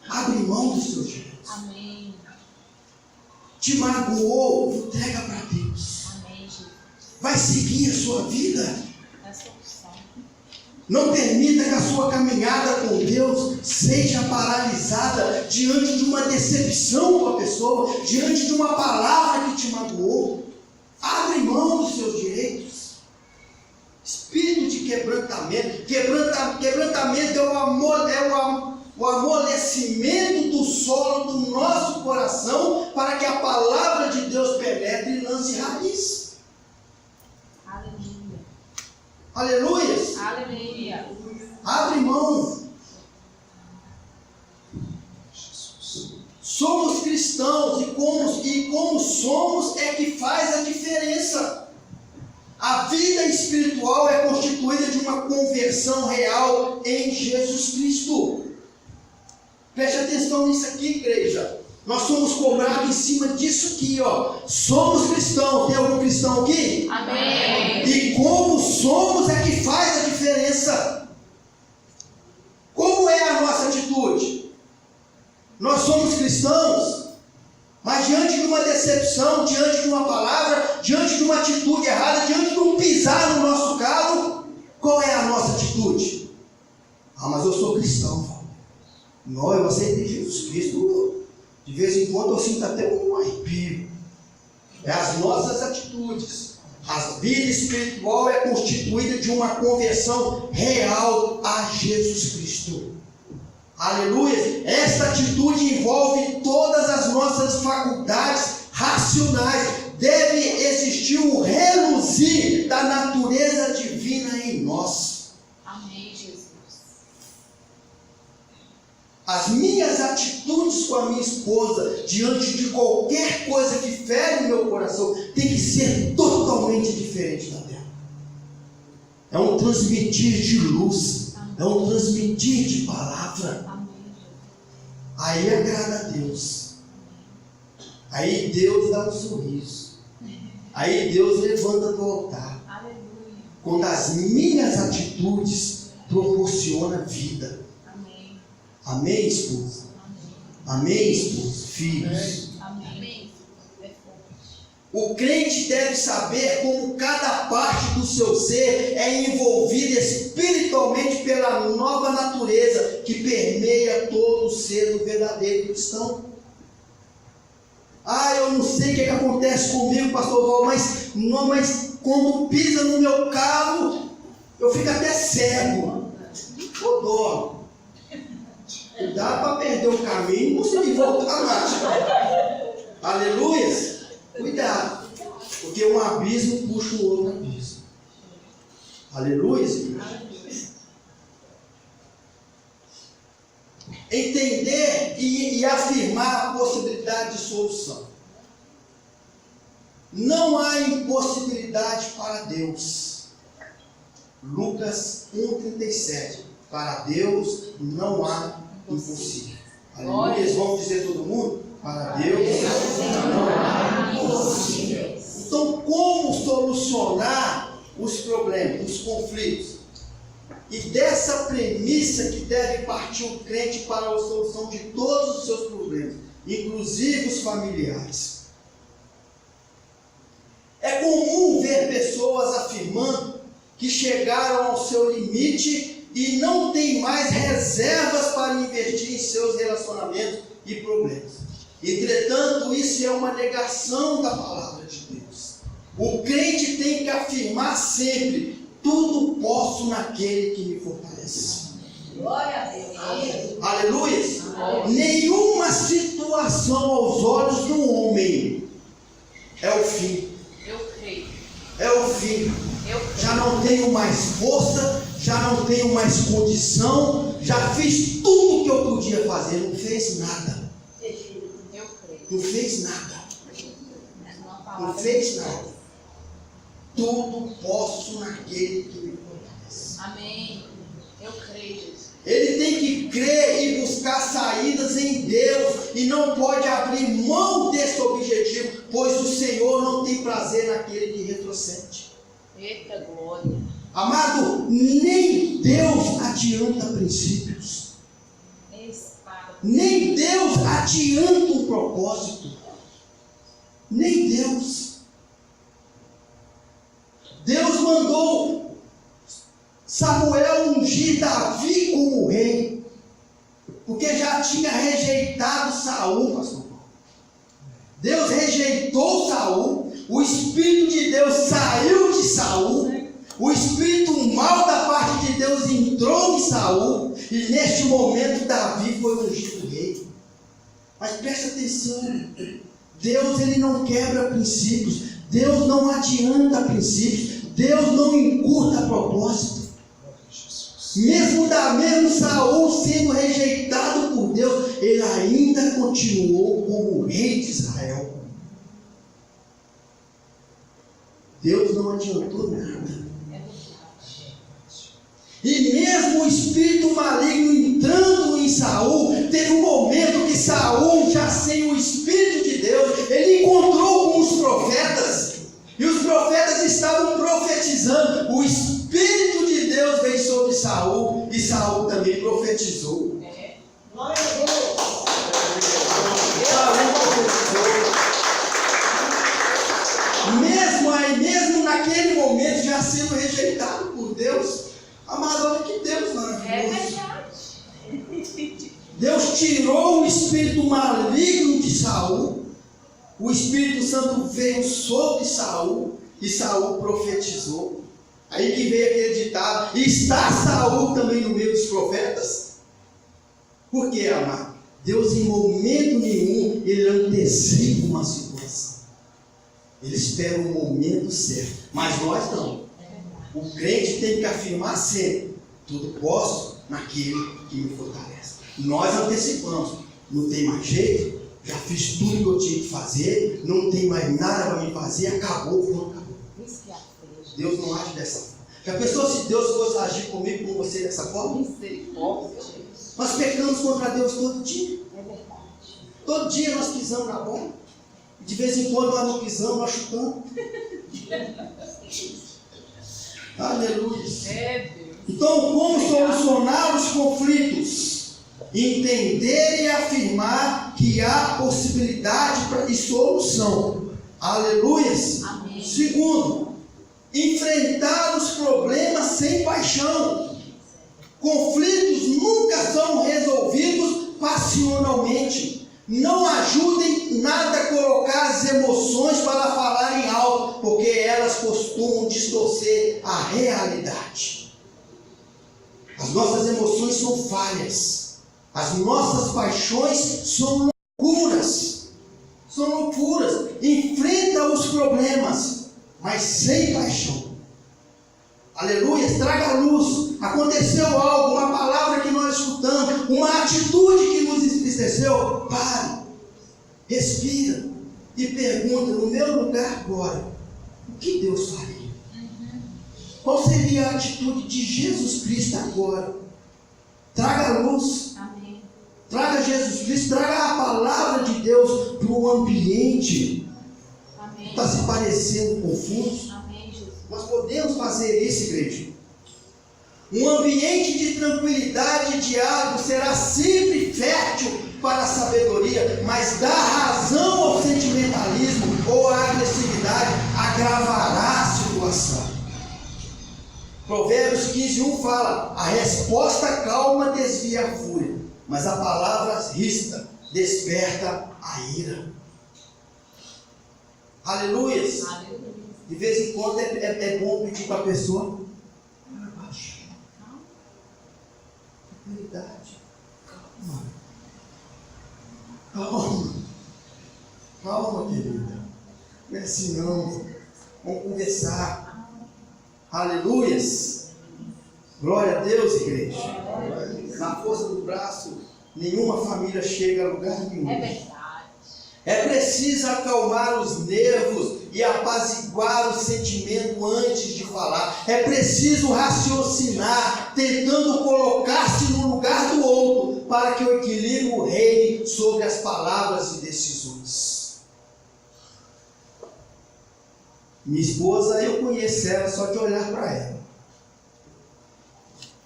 Abre mão dos seus direitos. Amém. Te magoou? Entrega para Deus. Amém, Jesus. Vai seguir a sua vida. É a solução. Não permita que a sua caminhada com Deus seja paralisada diante de uma decepção com a pessoa, diante de uma palavra que te magoou. Abre mão dos seus direitos. quebrantamento. Quebrantamento é o amolecimento do solo do nosso coração para que a palavra de Deus penetre e lance raiz. Aleluia. Aleluias. Aleluia. Abre mão. Somos cristãos e como somos é que faz a diferença. A vida espiritual é constituída de uma conversão real em Jesus Cristo. Preste atenção nisso aqui, igreja. Nós somos cobrados em cima disso aqui, ó. Somos cristãos. Tem algum cristão aqui? Amém. E como somos é que faz a diferença. Como é a nossa atitude? Nós somos cristãos, mas diante de uma decepção, diante de uma palavra, diante de uma atitude errada, diante de um pisar no nosso carro, qual é a nossa atitude? Ah, mas eu sou cristão. Não, eu aceitei Jesus Cristo. De vez em quando eu sinto até um arrepio. É as nossas atitudes. A vida espiritual é constituída de uma conversão real a Jesus Cristo. Aleluia! Esta atitude envolve todas as nossas faculdades racionais. Deve existir um reluzir da natureza divina em nós. Amém, Jesus. As minhas atitudes com a minha esposa, diante de qualquer coisa que fere o meu coração, tem que ser totalmente diferente da dela. É um transmitir de luz, é um transmitir de palavra. Aí agrada a Deus. Aí Deus dá um sorriso. Aí Deus levanta do altar. Aleluia. Quando as minhas atitudes proporcionam vida. Amém. Amém, esposa? Amém, esposa? Filhos. Amém. O crente deve saber como cada parte do seu ser é envolvida espiritualmente pela nova natureza que permeia todo o ser do verdadeiro cristão. Ah, eu não sei o que acontece comigo, pastor Val, mas quando pisa no meu carro, eu fico até cego. Ô dó. Dá para perder o caminho e não conseguir voltar mais. Aleluia. Cuidado, porque um abismo puxa o outro abismo. Aleluia. Entender e afirmar a possibilidade de solução. Não há impossibilidade para Deus. Lucas 1,37. Para Deus não há impossível. Aleluia. Vamos dizer todo mundo? Para Deus não há impossível. Então, como solucionar os problemas, os conflitos? E dessa premissa que deve partir o crente para a solução de todos os seus problemas, inclusive os familiares. É comum ver pessoas afirmando que chegaram ao seu limite e não têm mais reservas para investir em seus relacionamentos e problemas. Entretanto, isso é uma negação da palavra de Deus. O crente tem que afirmar sempre: tudo posso naquele que me fortalece. Glória a Deus. Aleluia. Nenhuma situação aos olhos do homem é o fim. Eu creio. É o fim. Já não tenho mais força, já não tenho mais condição, já fiz tudo o que eu podia fazer, não fez nada. Não fez nada. Não fez nada. Tudo posso naquele que me fortalece. Amém. Eu creio, Jesus. Ele tem que crer e buscar saídas em Deus. E não pode abrir mão desse objetivo, pois o Senhor não tem prazer naquele que retrocede. Eita glória. Amado, nem Deus adianta princípios. Nem Deus adianta um propósito. Nem Deus. Deus mandou Samuel ungir Davi como rei, porque já tinha rejeitado Saul, pastor. Deus rejeitou Saul, o Espírito de Deus saiu de Saul, o Espírito mal da parte de Deus em Saul, e neste momento Davi foi ungido rei. Mas presta atenção, Deus ele não quebra princípios, Deus não adianta princípios, Deus não encurta propósito. Mesmo Saul sendo rejeitado por Deus, ele ainda continuou como rei de Israel. Deus não adiantou nada. E mesmo o espírito maligno entrando em Saul, teve um momento que Saul, já sem o espírito de Deus, ele encontrou com os profetas. E os profetas estavam profetizando. O espírito de Deus veio sobre Saul, e Saul também profetizou. Glória a Deus. Saul profetizou. Mesmo naquele momento, já sendo rejeitado por Deus. Amado, olha que Deus maravilhoso. É verdade. Deus tirou o espírito maligno de Saul. O Espírito Santo veio sobre Saul e Saul profetizou. Aí que veio aquele ditado: está Saul também no meio dos profetas? Por quê, amado? Deus em momento nenhum ele antecipa uma situação. Ele espera o momento certo. Mas nós não. O crente tem que afirmar sempre: tudo posso naquele que me fortalece. Nós antecipamos. Não tem mais jeito. Já fiz tudo que eu tinha que fazer, não tem mais nada para me fazer, acabou, pronto, acabou. Deus não age dessa forma. Já pensou se Deus fosse agir comigo, com você dessa forma? Misericórdia. Nós pecamos contra Deus todo dia. É verdade. Todo dia nós pisamos na bola. De vez em quando nós não pisamos, nós chutamos. Aleluia. É Deus. Então, como solucionar os conflitos? Entender e afirmar que há possibilidade e solução. Aleluias. Amém. Segundo, enfrentar os problemas sem paixão. Conflitos nunca são resolvidos passionalmente. Não ajudem nada a colocar as emoções para falar em alto, porque elas costumam distorcer a realidade. As nossas emoções são falhas. As nossas paixões são loucuras. São loucuras. Enfrenta os problemas, mas sem paixão. Aleluia. Traga luz. Aconteceu algo, uma palavra que nós escutamos, uma atitude que nos entristeceu. Pare, respira e pergunta: no meu lugar agora, o que Deus faria? Qual seria a atitude de Jesus Cristo agora? Traga luz. Amém. Traga Jesus Cristo, traga a palavra de Deus para o ambiente. Amém. Está se parecendo confuso? Amém, Jesus. Nós podemos fazer isso, igreja. Um ambiente de tranquilidade e diálogo será sempre fértil para a sabedoria, mas dar razão ao sentimentalismo ou à agressividade agravará a situação. Provérbios 15:1 fala: a resposta calma desvia a fúria, mas a palavra rista desperta a ira. Aleluias. Aleluia. De vez em quando é bom pedir para a pessoa: abaixa, tranquilidade, calma, querida, não é assim não, vamos conversar. Aleluias. Glória a Deus, igreja. Na força do braço, nenhuma família chega a lugar nenhum. É verdade. É preciso acalmar os nervos e apaziguar o sentimento antes de falar. É preciso raciocinar, tentando colocar-se no lugar do outro, para que o equilíbrio reine sobre as palavras e decisões. Minha esposa, eu conheço ela só de olhar para ela.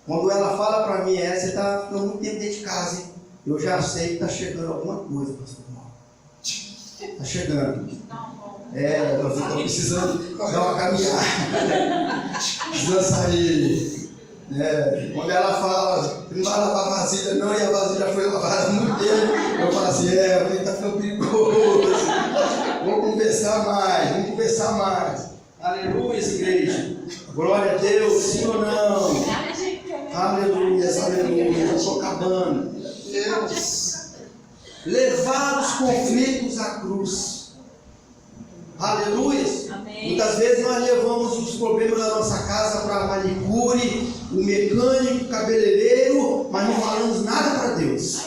Quando ela fala para mim: você está ficando muito tempo dentro de casa, hein? Eu já sei que está chegando alguma coisa, pastor Paulo. Está chegando. Nós estamos precisando dar uma caminhada. Precisando sair. Quando ela fala: não vai lavar vasilha, não, e a vasilha já foi lavada há muito tempo. Eu falo assim: está ficando perigoso. Vamos conversar mais. Aleluia, igreja. Glória a Deus, sim ou não? Aleluia, aleluia. Eu estou acabando. Levar os conflitos à cruz. Aleluia. Muitas vezes nós levamos os problemas da nossa casa para a manicure, o mecânico, o cabeleireiro, mas não falamos nada para Deus.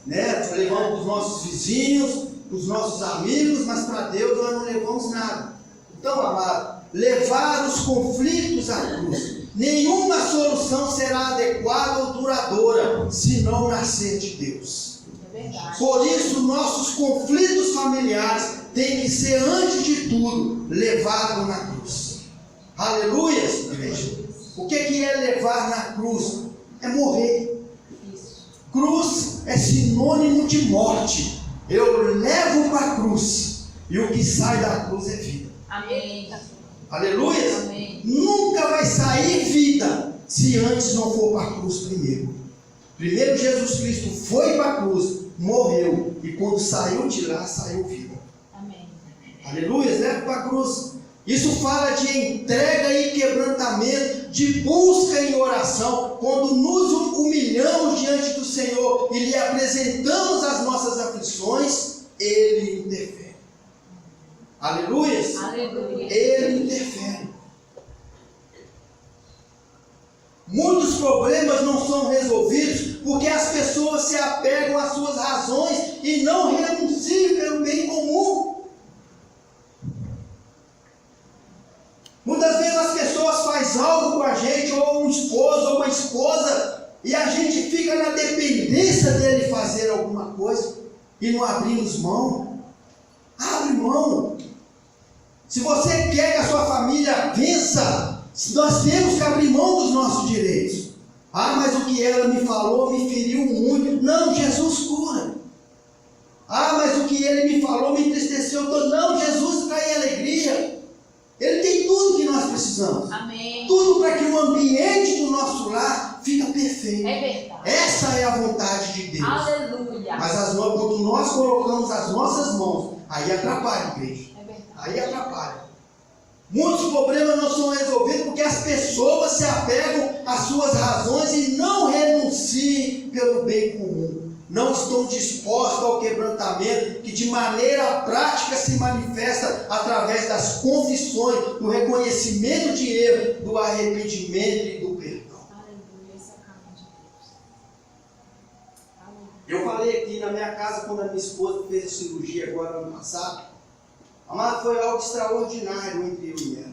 Né? Levamos para os nossos vizinhos, para os nossos amigos, mas para Deus nós não levamos nada. Então, amado, levar os conflitos à cruz. Nenhuma solução será adequada ou duradoura se não nascer de Deus. Por isso, nossos conflitos familiares têm que ser, antes de tudo, levados na cruz. Aleluia, igreja. O que é levar na cruz? É morrer. Cruz é sinônimo de morte. Eu levo para a cruz e o que sai da cruz é vida. Amém. Aleluia. Amém. Nunca vai sair vida se antes não for para a cruz primeiro. Primeiro Jesus Cristo foi para a cruz, morreu, e quando saiu de lá, saiu vida. Amém. Aleluia, leva para a cruz. Isso fala de entrega e quebrantamento, de busca em oração. Quando nos humilhamos diante do Senhor e lhe apresentamos as nossas aflições, Ele interfere. Aleluia. Aleluia. Ele interfere. Muitos problemas não são resolvidos porque as pessoas se apegam às suas razões e não renunciam pelo bem comum. Muitas vezes as pessoas fazem algo com a gente, ou um esposo ou uma esposa, e a gente fica na dependência dele fazer alguma coisa e não abrimos mão. Abre mão. Se você quer que a sua família vença, nós temos que abrir mão dos nossos direitos. Ah, mas o que ela me falou me feriu muito. Não, Jesus cura. Ah, mas o que ele me falou me entristeceu todo. Não, Jesus traz alegria. Ele tem tudo que nós precisamos. Amém. Tudo para que o ambiente do nosso lar fique perfeito. É verdade. Essa é a vontade de Deus. Aleluia. Mas quando nós colocamos as nossas mãos, aí atrapalha, igreja. É verdade. Aí atrapalha. Muitos problemas não são resolvidos porque as pessoas se apegam às suas razões e não renunciam pelo bem comum. Não estão dispostos ao quebrantamento que de maneira prática se manifesta através das confissões, do reconhecimento de erro, do arrependimento e do perdão. Aleluia. Esse é o caminho de Deus. Aleluia. Eu falei aqui na minha casa quando a minha esposa fez a cirurgia agora no ano passado. Amado, foi algo extraordinário entre eu e ela.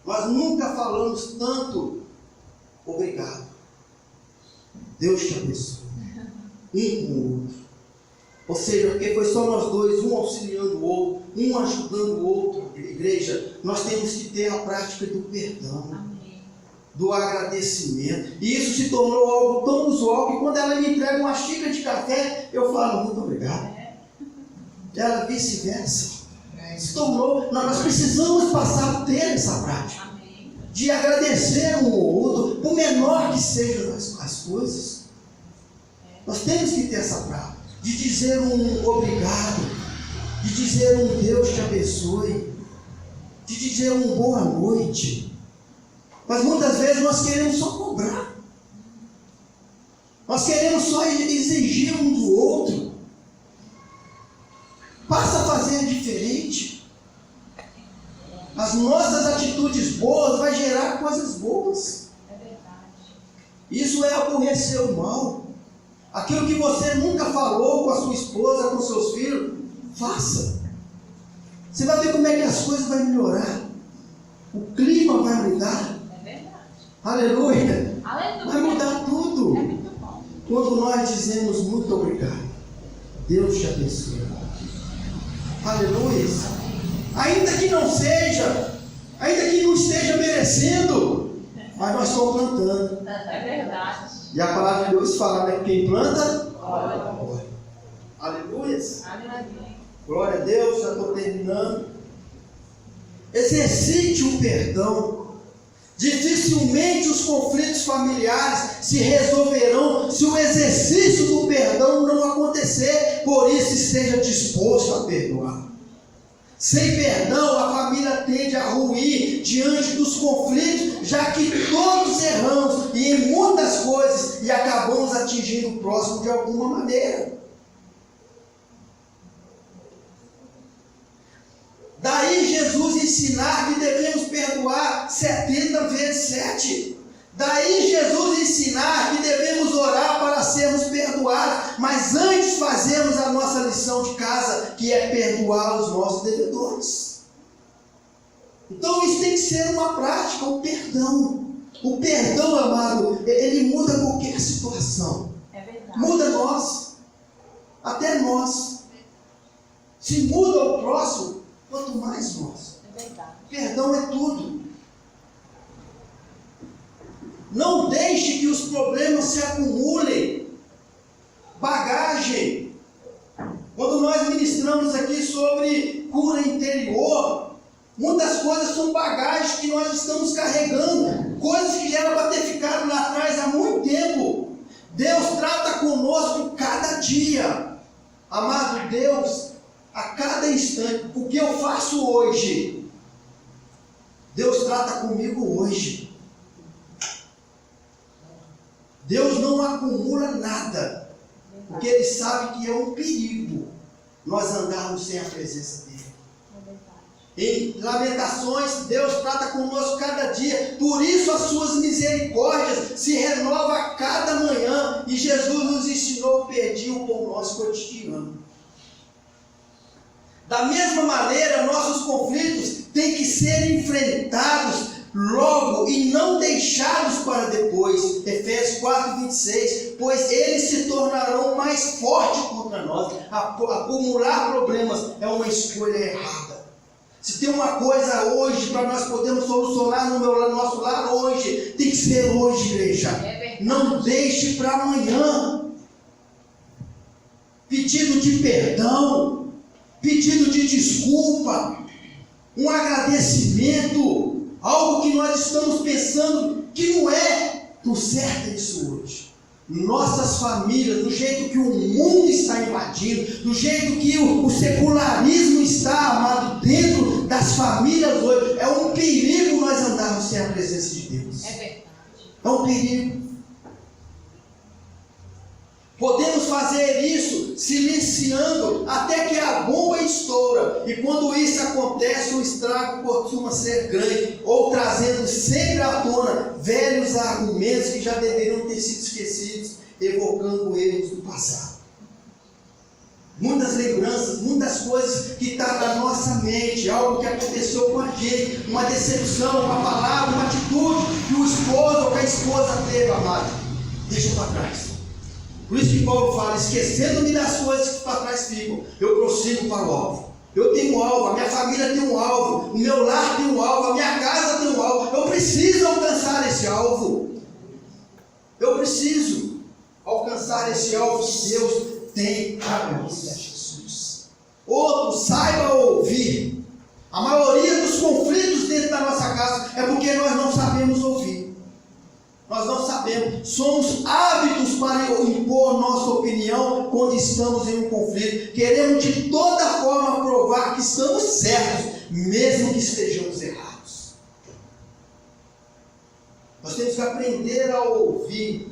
Nós nunca falamos tanto obrigado. Deus te abençoe. Um com o outro. Ou seja, porque foi só nós dois, um auxiliando o outro, um ajudando o outro. Igreja, nós temos que ter a prática do perdão. Amém. Do agradecimento. E isso se tornou algo tão usual que quando ela me entrega uma xícara de café, eu falo muito obrigado. Ela vice-versa. Se tornou, nós precisamos passar a ter essa prática. Amém. De agradecer um ao outro, por menor que sejam as coisas. Nós temos que ter essa prática. De dizer um obrigado. De dizer um Deus te abençoe. De dizer um boa noite. Mas muitas vezes nós queremos só cobrar. Nós queremos só exigir um do outro. Passa a fazer diferente. As nossas atitudes boas vão gerar coisas boas. É verdade. Isso é aborrecer o mal. Aquilo que você nunca falou com a sua esposa, com seus filhos, faça. Você vai ver como é que as coisas vão melhorar. O clima vai mudar. É verdade. Aleluia. Aleluia. Vai mudar tudo. É muito bom. Quando nós dizemos muito obrigado. Deus te abençoe. Aleluia. Ainda que não seja, ainda que não esteja merecendo, mas nós estamos plantando. É verdade. E a palavra de Deus fala, né? Quem planta, Olha. aleluia. Aleluia. Glória a Deus, já estou terminando. Exercite o perdão. Dificilmente os conflitos familiares se resolverão se o exercício do perdão não acontecer. Por isso, esteja disposto a perdoar. Sem perdão, a família tende a ruir diante dos conflitos, já que todos erramos e e em muitas coisas e acabamos atingindo o próximo de alguma maneira. Daí Jesus ensinar que devemos perdoar 70 vezes 7. Daí Jesus ensinar que devemos orar para sermos perdoados, mas antes fazemos a nossa lição de casa, que é perdoar os nossos devedores. Então isso tem que ser uma prática, o perdão. O perdão, amado, ele muda qualquer situação. É verdade. Muda nós, até nós. Se muda o próximo, quanto mais nós. É verdade. Perdão é tudo. Não deixe que os problemas se acumulem. Bagagem. Quando nós ministramos aqui sobre cura interior, muitas coisas são bagagens que nós estamos carregando. Coisas que já eram para ter ficado lá atrás há muito tempo. Deus trata conosco cada dia. Amado Deus, a cada instante. O que eu faço hoje, Deus trata comigo hoje. Deus não acumula nada, porque Ele sabe que é um perigo nós andarmos sem a presença dEle. Em Lamentações, Deus trata conosco cada dia, por isso as suas misericórdias se renovam a cada manhã, e Jesus nos ensinou a pedir o pão nosso cotidiano. Da mesma maneira, nossos conflitos têm que ser enfrentados logo e não deixados para depois. Efésios 4:26, pois eles se tornarão mais fortes contra nós. Acumular problemas é uma escolha errada. Se tem uma coisa hoje para nós podermos solucionar no nosso lar hoje, tem que ser hoje, igreja. Não deixe para amanhã. Pedido de perdão, pedido de desculpa, um agradecimento. Algo que nós estamos pensando que não é o certo isso hoje. Nossas famílias, do jeito que o mundo está invadindo, do jeito que o secularismo está, amado, dentro das famílias hoje, é um perigo nós andarmos sem a presença de Deus. É verdade. É um perigo. Podemos fazer isso silenciando até que a bomba estoura. E quando isso acontece, o estrago costuma ser grande, ou trazendo sempre à tona velhos argumentos que já deveriam ter sido esquecidos, evocando erros do passado. Muitas lembranças, muitas coisas que estão na nossa mente, algo que aconteceu com a gente, uma decepção, uma palavra, uma atitude que o esposo ou que a esposa teve, amado, deixa para trás. Por isso que Paulo fala, esquecendo-me das coisas que para trás ficam, eu prossigo para o alvo. Eu tenho um alvo, a minha família tem um alvo, o meu lar tem um alvo, a minha casa tem um alvo. Eu preciso alcançar esse alvo. Eu preciso alcançar esse alvo que Deus tem para mim. Outro, saiba ouvir. A maioria dos conflitos dentro da nossa casa é porque nós não sabemos ouvir. Nós não sabemos, somos ávidos para impor nossa opinião quando estamos em um conflito. Queremos de toda forma provar que estamos certos, mesmo que estejamos errados. Nós temos que aprender a ouvir.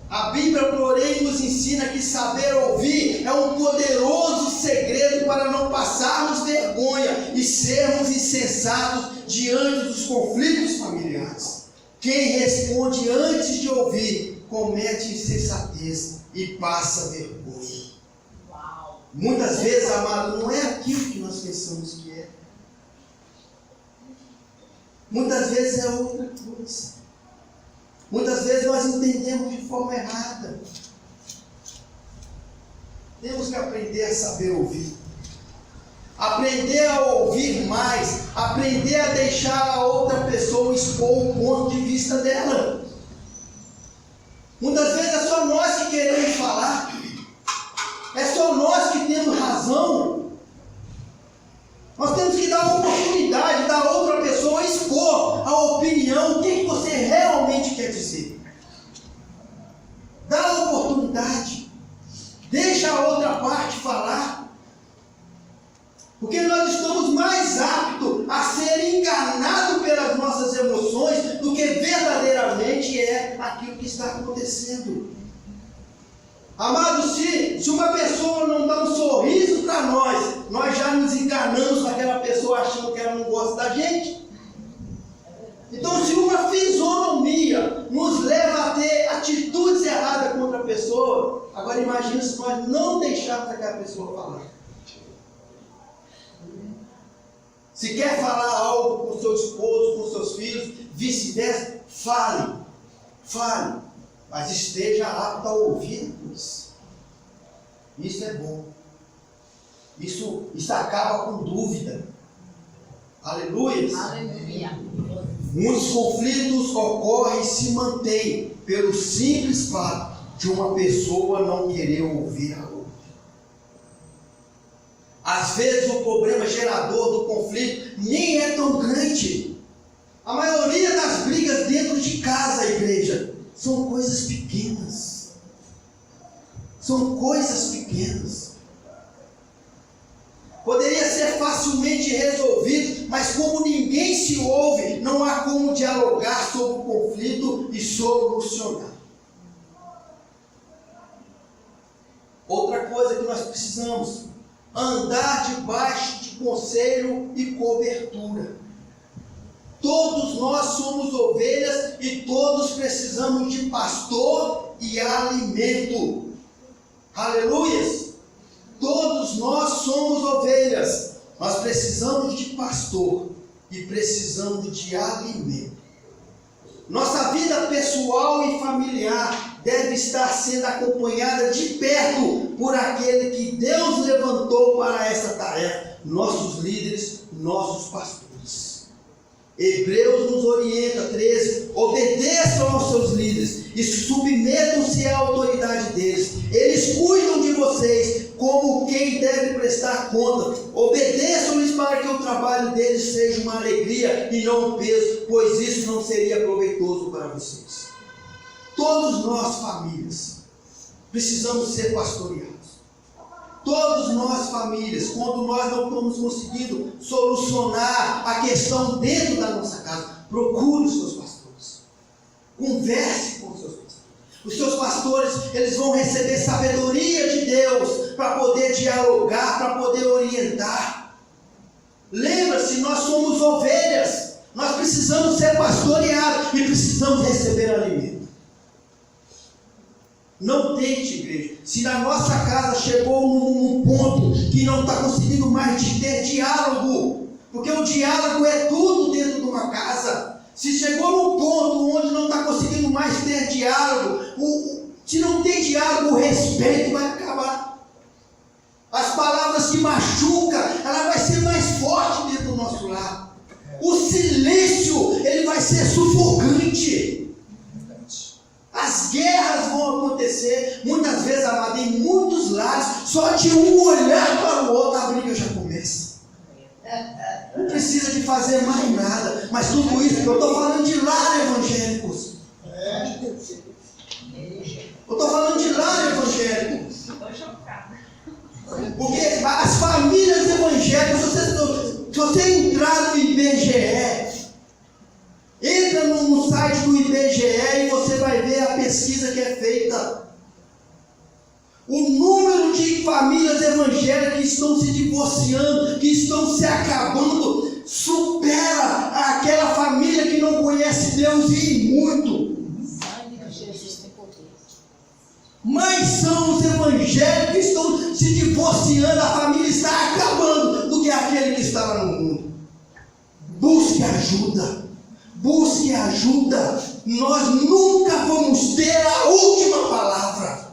A Bíblia, porém, nos ensina que saber ouvir é um poderoso segredo para não passarmos vergonha e sermos insensatos diante dos conflitos familiares. Quem responde antes de ouvir, comete insensatez e passa vergonha. Uau. Muitas vezes, amado, não é aquilo que nós pensamos que é. Muitas vezes é outra coisa. Muitas vezes nós entendemos de forma errada. Temos que aprender a saber ouvir. Aprender a ouvir mais, aprender a deixar a outra pessoa expor o ponto de vista dela. Muitas vezes é só nós que queremos falar, é só nós que temos razão. Nós temos que dar a oportunidade da outra pessoa expor a opinião, o que você realmente quer dizer. Dá a oportunidade, deixa a outra parte falar. Porque nós estamos mais aptos a ser enganados pelas nossas emoções do que verdadeiramente é aquilo está acontecendo. Amados, se uma pessoa não dá um sorriso para nós já nos enganamos com aquela pessoa achando que ela não gosta da gente. Então, se uma fisionomia nos leva a ter atitudes erradas contra a pessoa, agora imagine se nós não deixarmos aquela pessoa falar. Se quer falar algo com seu esposo, com seus filhos, vice-versa, fale, mas esteja apto a ouvir depois. Isso é bom. Isso acaba com dúvida. Aleluia. Aleluia. Muitos conflitos ocorrem e se mantêm pelo simples fato de uma pessoa não querer ouvir a outra. Às vezes o problema gerador do conflito nem é tão grande. A maioria das brigas dentro de casa, igreja, são coisas pequenas. São coisas pequenas. Poderia ser facilmente resolvido, mas como ninguém se ouve, não há como dialogar sobre o conflito e solucionar. Outra coisa que nós precisamos, andar debaixo de conselho e cobertura. Todos nós somos ovelhas e todos precisamos de pastor e alimento. Aleluias! Todos nós somos ovelhas, nós precisamos de pastor e precisamos de alimento. Nossa vida pessoal e familiar deve estar sendo acompanhada de perto por aquele que Deus levantou para essa tarefa, nossos líderes, nossos pastores. Hebreus nos orienta, 13, obedeçam aos seus líderes e submetam-se à autoridade deles. Eles cuidam de vocês como quem deve prestar conta. Obedeçam-lhes para que o trabalho deles seja uma alegria e não um peso, pois isso não seria proveitoso para vocês. Todos nós, famílias, precisamos ser pastoreados. Todos nós, famílias, quando nós não estamos conseguindo solucionar a questão dentro da nossa casa, procure os seus pastores. Converse com os seus pastores. Os seus pastores, eles vão receber sabedoria de Deus para poder dialogar, para poder orientar. Lembra-se, nós somos ovelhas. Nós precisamos ser pastoreados e precisamos receber alimento. Não tente, igreja. Se na nossa casa chegou num ponto que não está conseguindo mais ter diálogo, porque o diálogo é tudo dentro de uma casa. Se chegou num ponto onde não está conseguindo mais ter diálogo, se não tem diálogo, o respeito vai acabar. As palavras que machucam, ela vai ser mais forte dentro do nosso lar. O silêncio, ele vai ser sufocante. As guerras vão acontecer, muitas vezes, amado, em muitos lares, só de um olhar para o outro, a briga já começa. Não precisa de fazer mais nada, mas tudo isso, eu estou falando de lar evangélicos. Eu estou falando de lar evangélico. Porque as famílias evangélicas, se você entrar no IBGE, entra no site do IBGE e você vai ver a pesquisa que é feita. O número de famílias evangélicas que estão se divorciando, que estão se acabando, supera aquela família que não conhece Deus e muito. Mas são os evangélicos que estão se divorciando, a família está acabando, do que aquele que está lá no mundo. Busque ajuda. Busque ajuda. Nós nunca vamos ter a última palavra,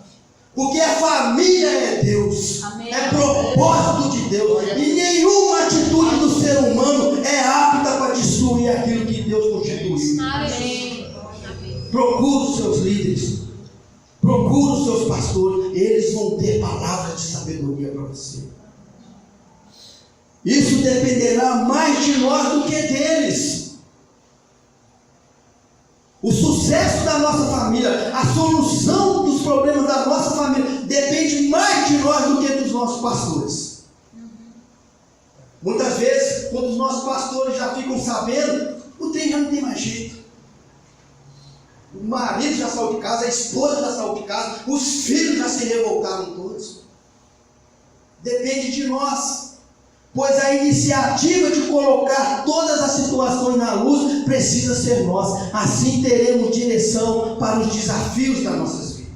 porque a família é Deus. Amém. É propósito de Deus, e nenhuma atitude do ser humano é apta para destruir aquilo que Deus constituiu. Amém. Procure os seus líderes, procure os seus pastores, eles vão ter palavras de sabedoria para você. Isso dependerá mais de nós do que deles. O sucesso da nossa família, a solução dos problemas da nossa família, depende mais de nós do que dos nossos pastores. Muitas vezes, quando os nossos pastores já ficam sabendo, o trem já não tem mais jeito. O marido já saiu de casa, a esposa já saiu de casa, os filhos já se revoltaram todos. Depende de nós. Pois a iniciativa de colocar todas as situações na luz precisa ser nossa. Assim teremos direção para os desafios das nossas vidas.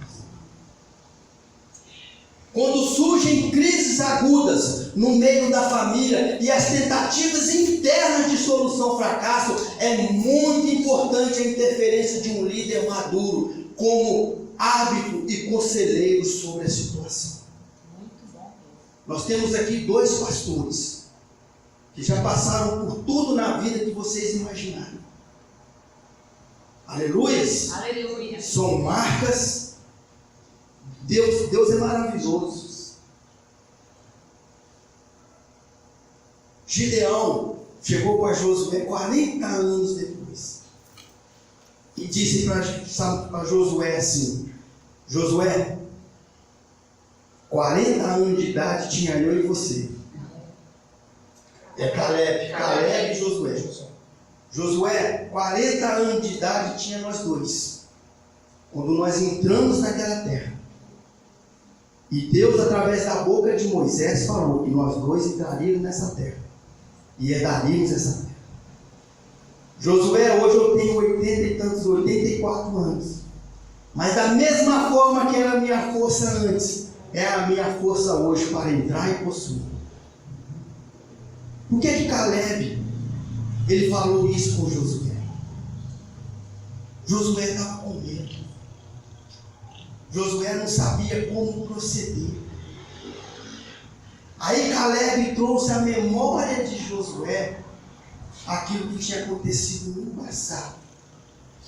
Quando surgem crises agudas no meio da família e as tentativas internas de solução fracassam, é muito importante a interferência de um líder maduro, como árbitro e conselheiro sobre a situação. Nós temos aqui 2 pastores que já passaram por tudo na vida que vocês imaginaram. Aleluias! Aleluia. São marcas. Deus é maravilhoso. Gideão chegou para Josué 40 anos depois e disse para Josué assim: Josué, 40 anos de idade tinha eu e você. É Caleb e Josué. Josué, 40 anos de idade tinha nós dois, quando nós entramos naquela terra. E Deus, através da boca de Moisés, falou que nós dois entraríamos nessa terra e herdaríamos essa terra. Josué, hoje eu tenho 84 anos, mas da mesma forma que era a minha força antes, é a minha força hoje para entrar e possuir. Por que Caleb, ele falou isso com Josué? Josué estava com medo. Josué não sabia como proceder. Aí Caleb trouxe à memória de Josué aquilo que tinha acontecido no passado,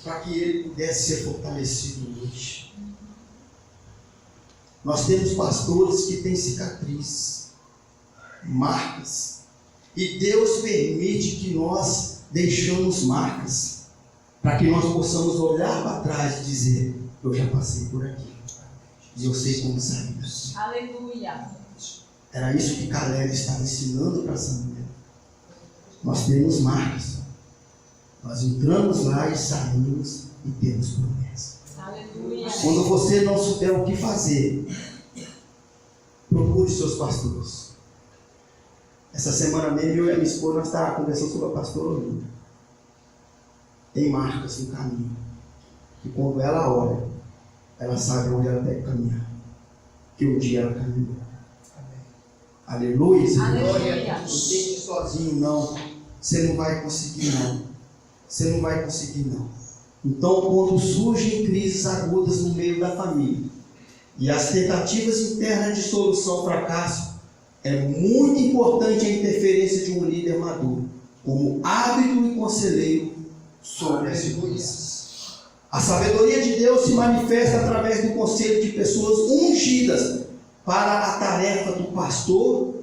para que ele pudesse ser fortalecido hoje. Nós temos pastores que têm cicatrizes, marcas, e Deus permite que nós deixemos marcas, para que nós possamos olhar para trás e dizer: eu já passei por aqui e eu sei como sair daqui. Aleluia. Era isso que Caleb estava ensinando para Samuel. Nós temos marcas, nós entramos lá e saímos e temos promessa. Aleluia. Quando você não souber o que fazer, procure seus pastores. Essa semana mesmo, eu e a minha esposa, nós estávamos conversando sobre a pastora Olívia. Tem marcas no caminho, que quando ela olha, ela sabe onde ela deve caminhar, que um dia ela caminhou. Aleluia. Aleluia. Não deixe sozinho, não. Você não vai conseguir, não. Você não vai conseguir, não. Então, quando surgem crises agudas no meio da família e as tentativas internas de solução fracassam, é muito importante a interferência de um líder maduro, como árbitro e conselheiro sobre as situações. A sabedoria de Deus se manifesta através do conselho de pessoas ungidas para a tarefa do pastor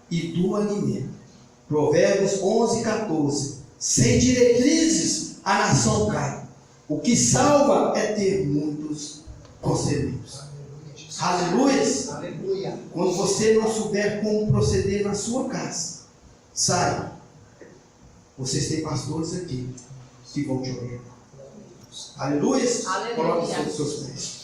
e do alimento. Provérbios 11:14. Sem diretrizes a nação cai. O que salva é ter muitos conselheiros. Aleluia. Aleluia. Quando você não souber como proceder na sua casa, saia. Vocês têm pastores aqui que vão te orientar. Aleluia. Aleluia. Coloque sobre os seus pés.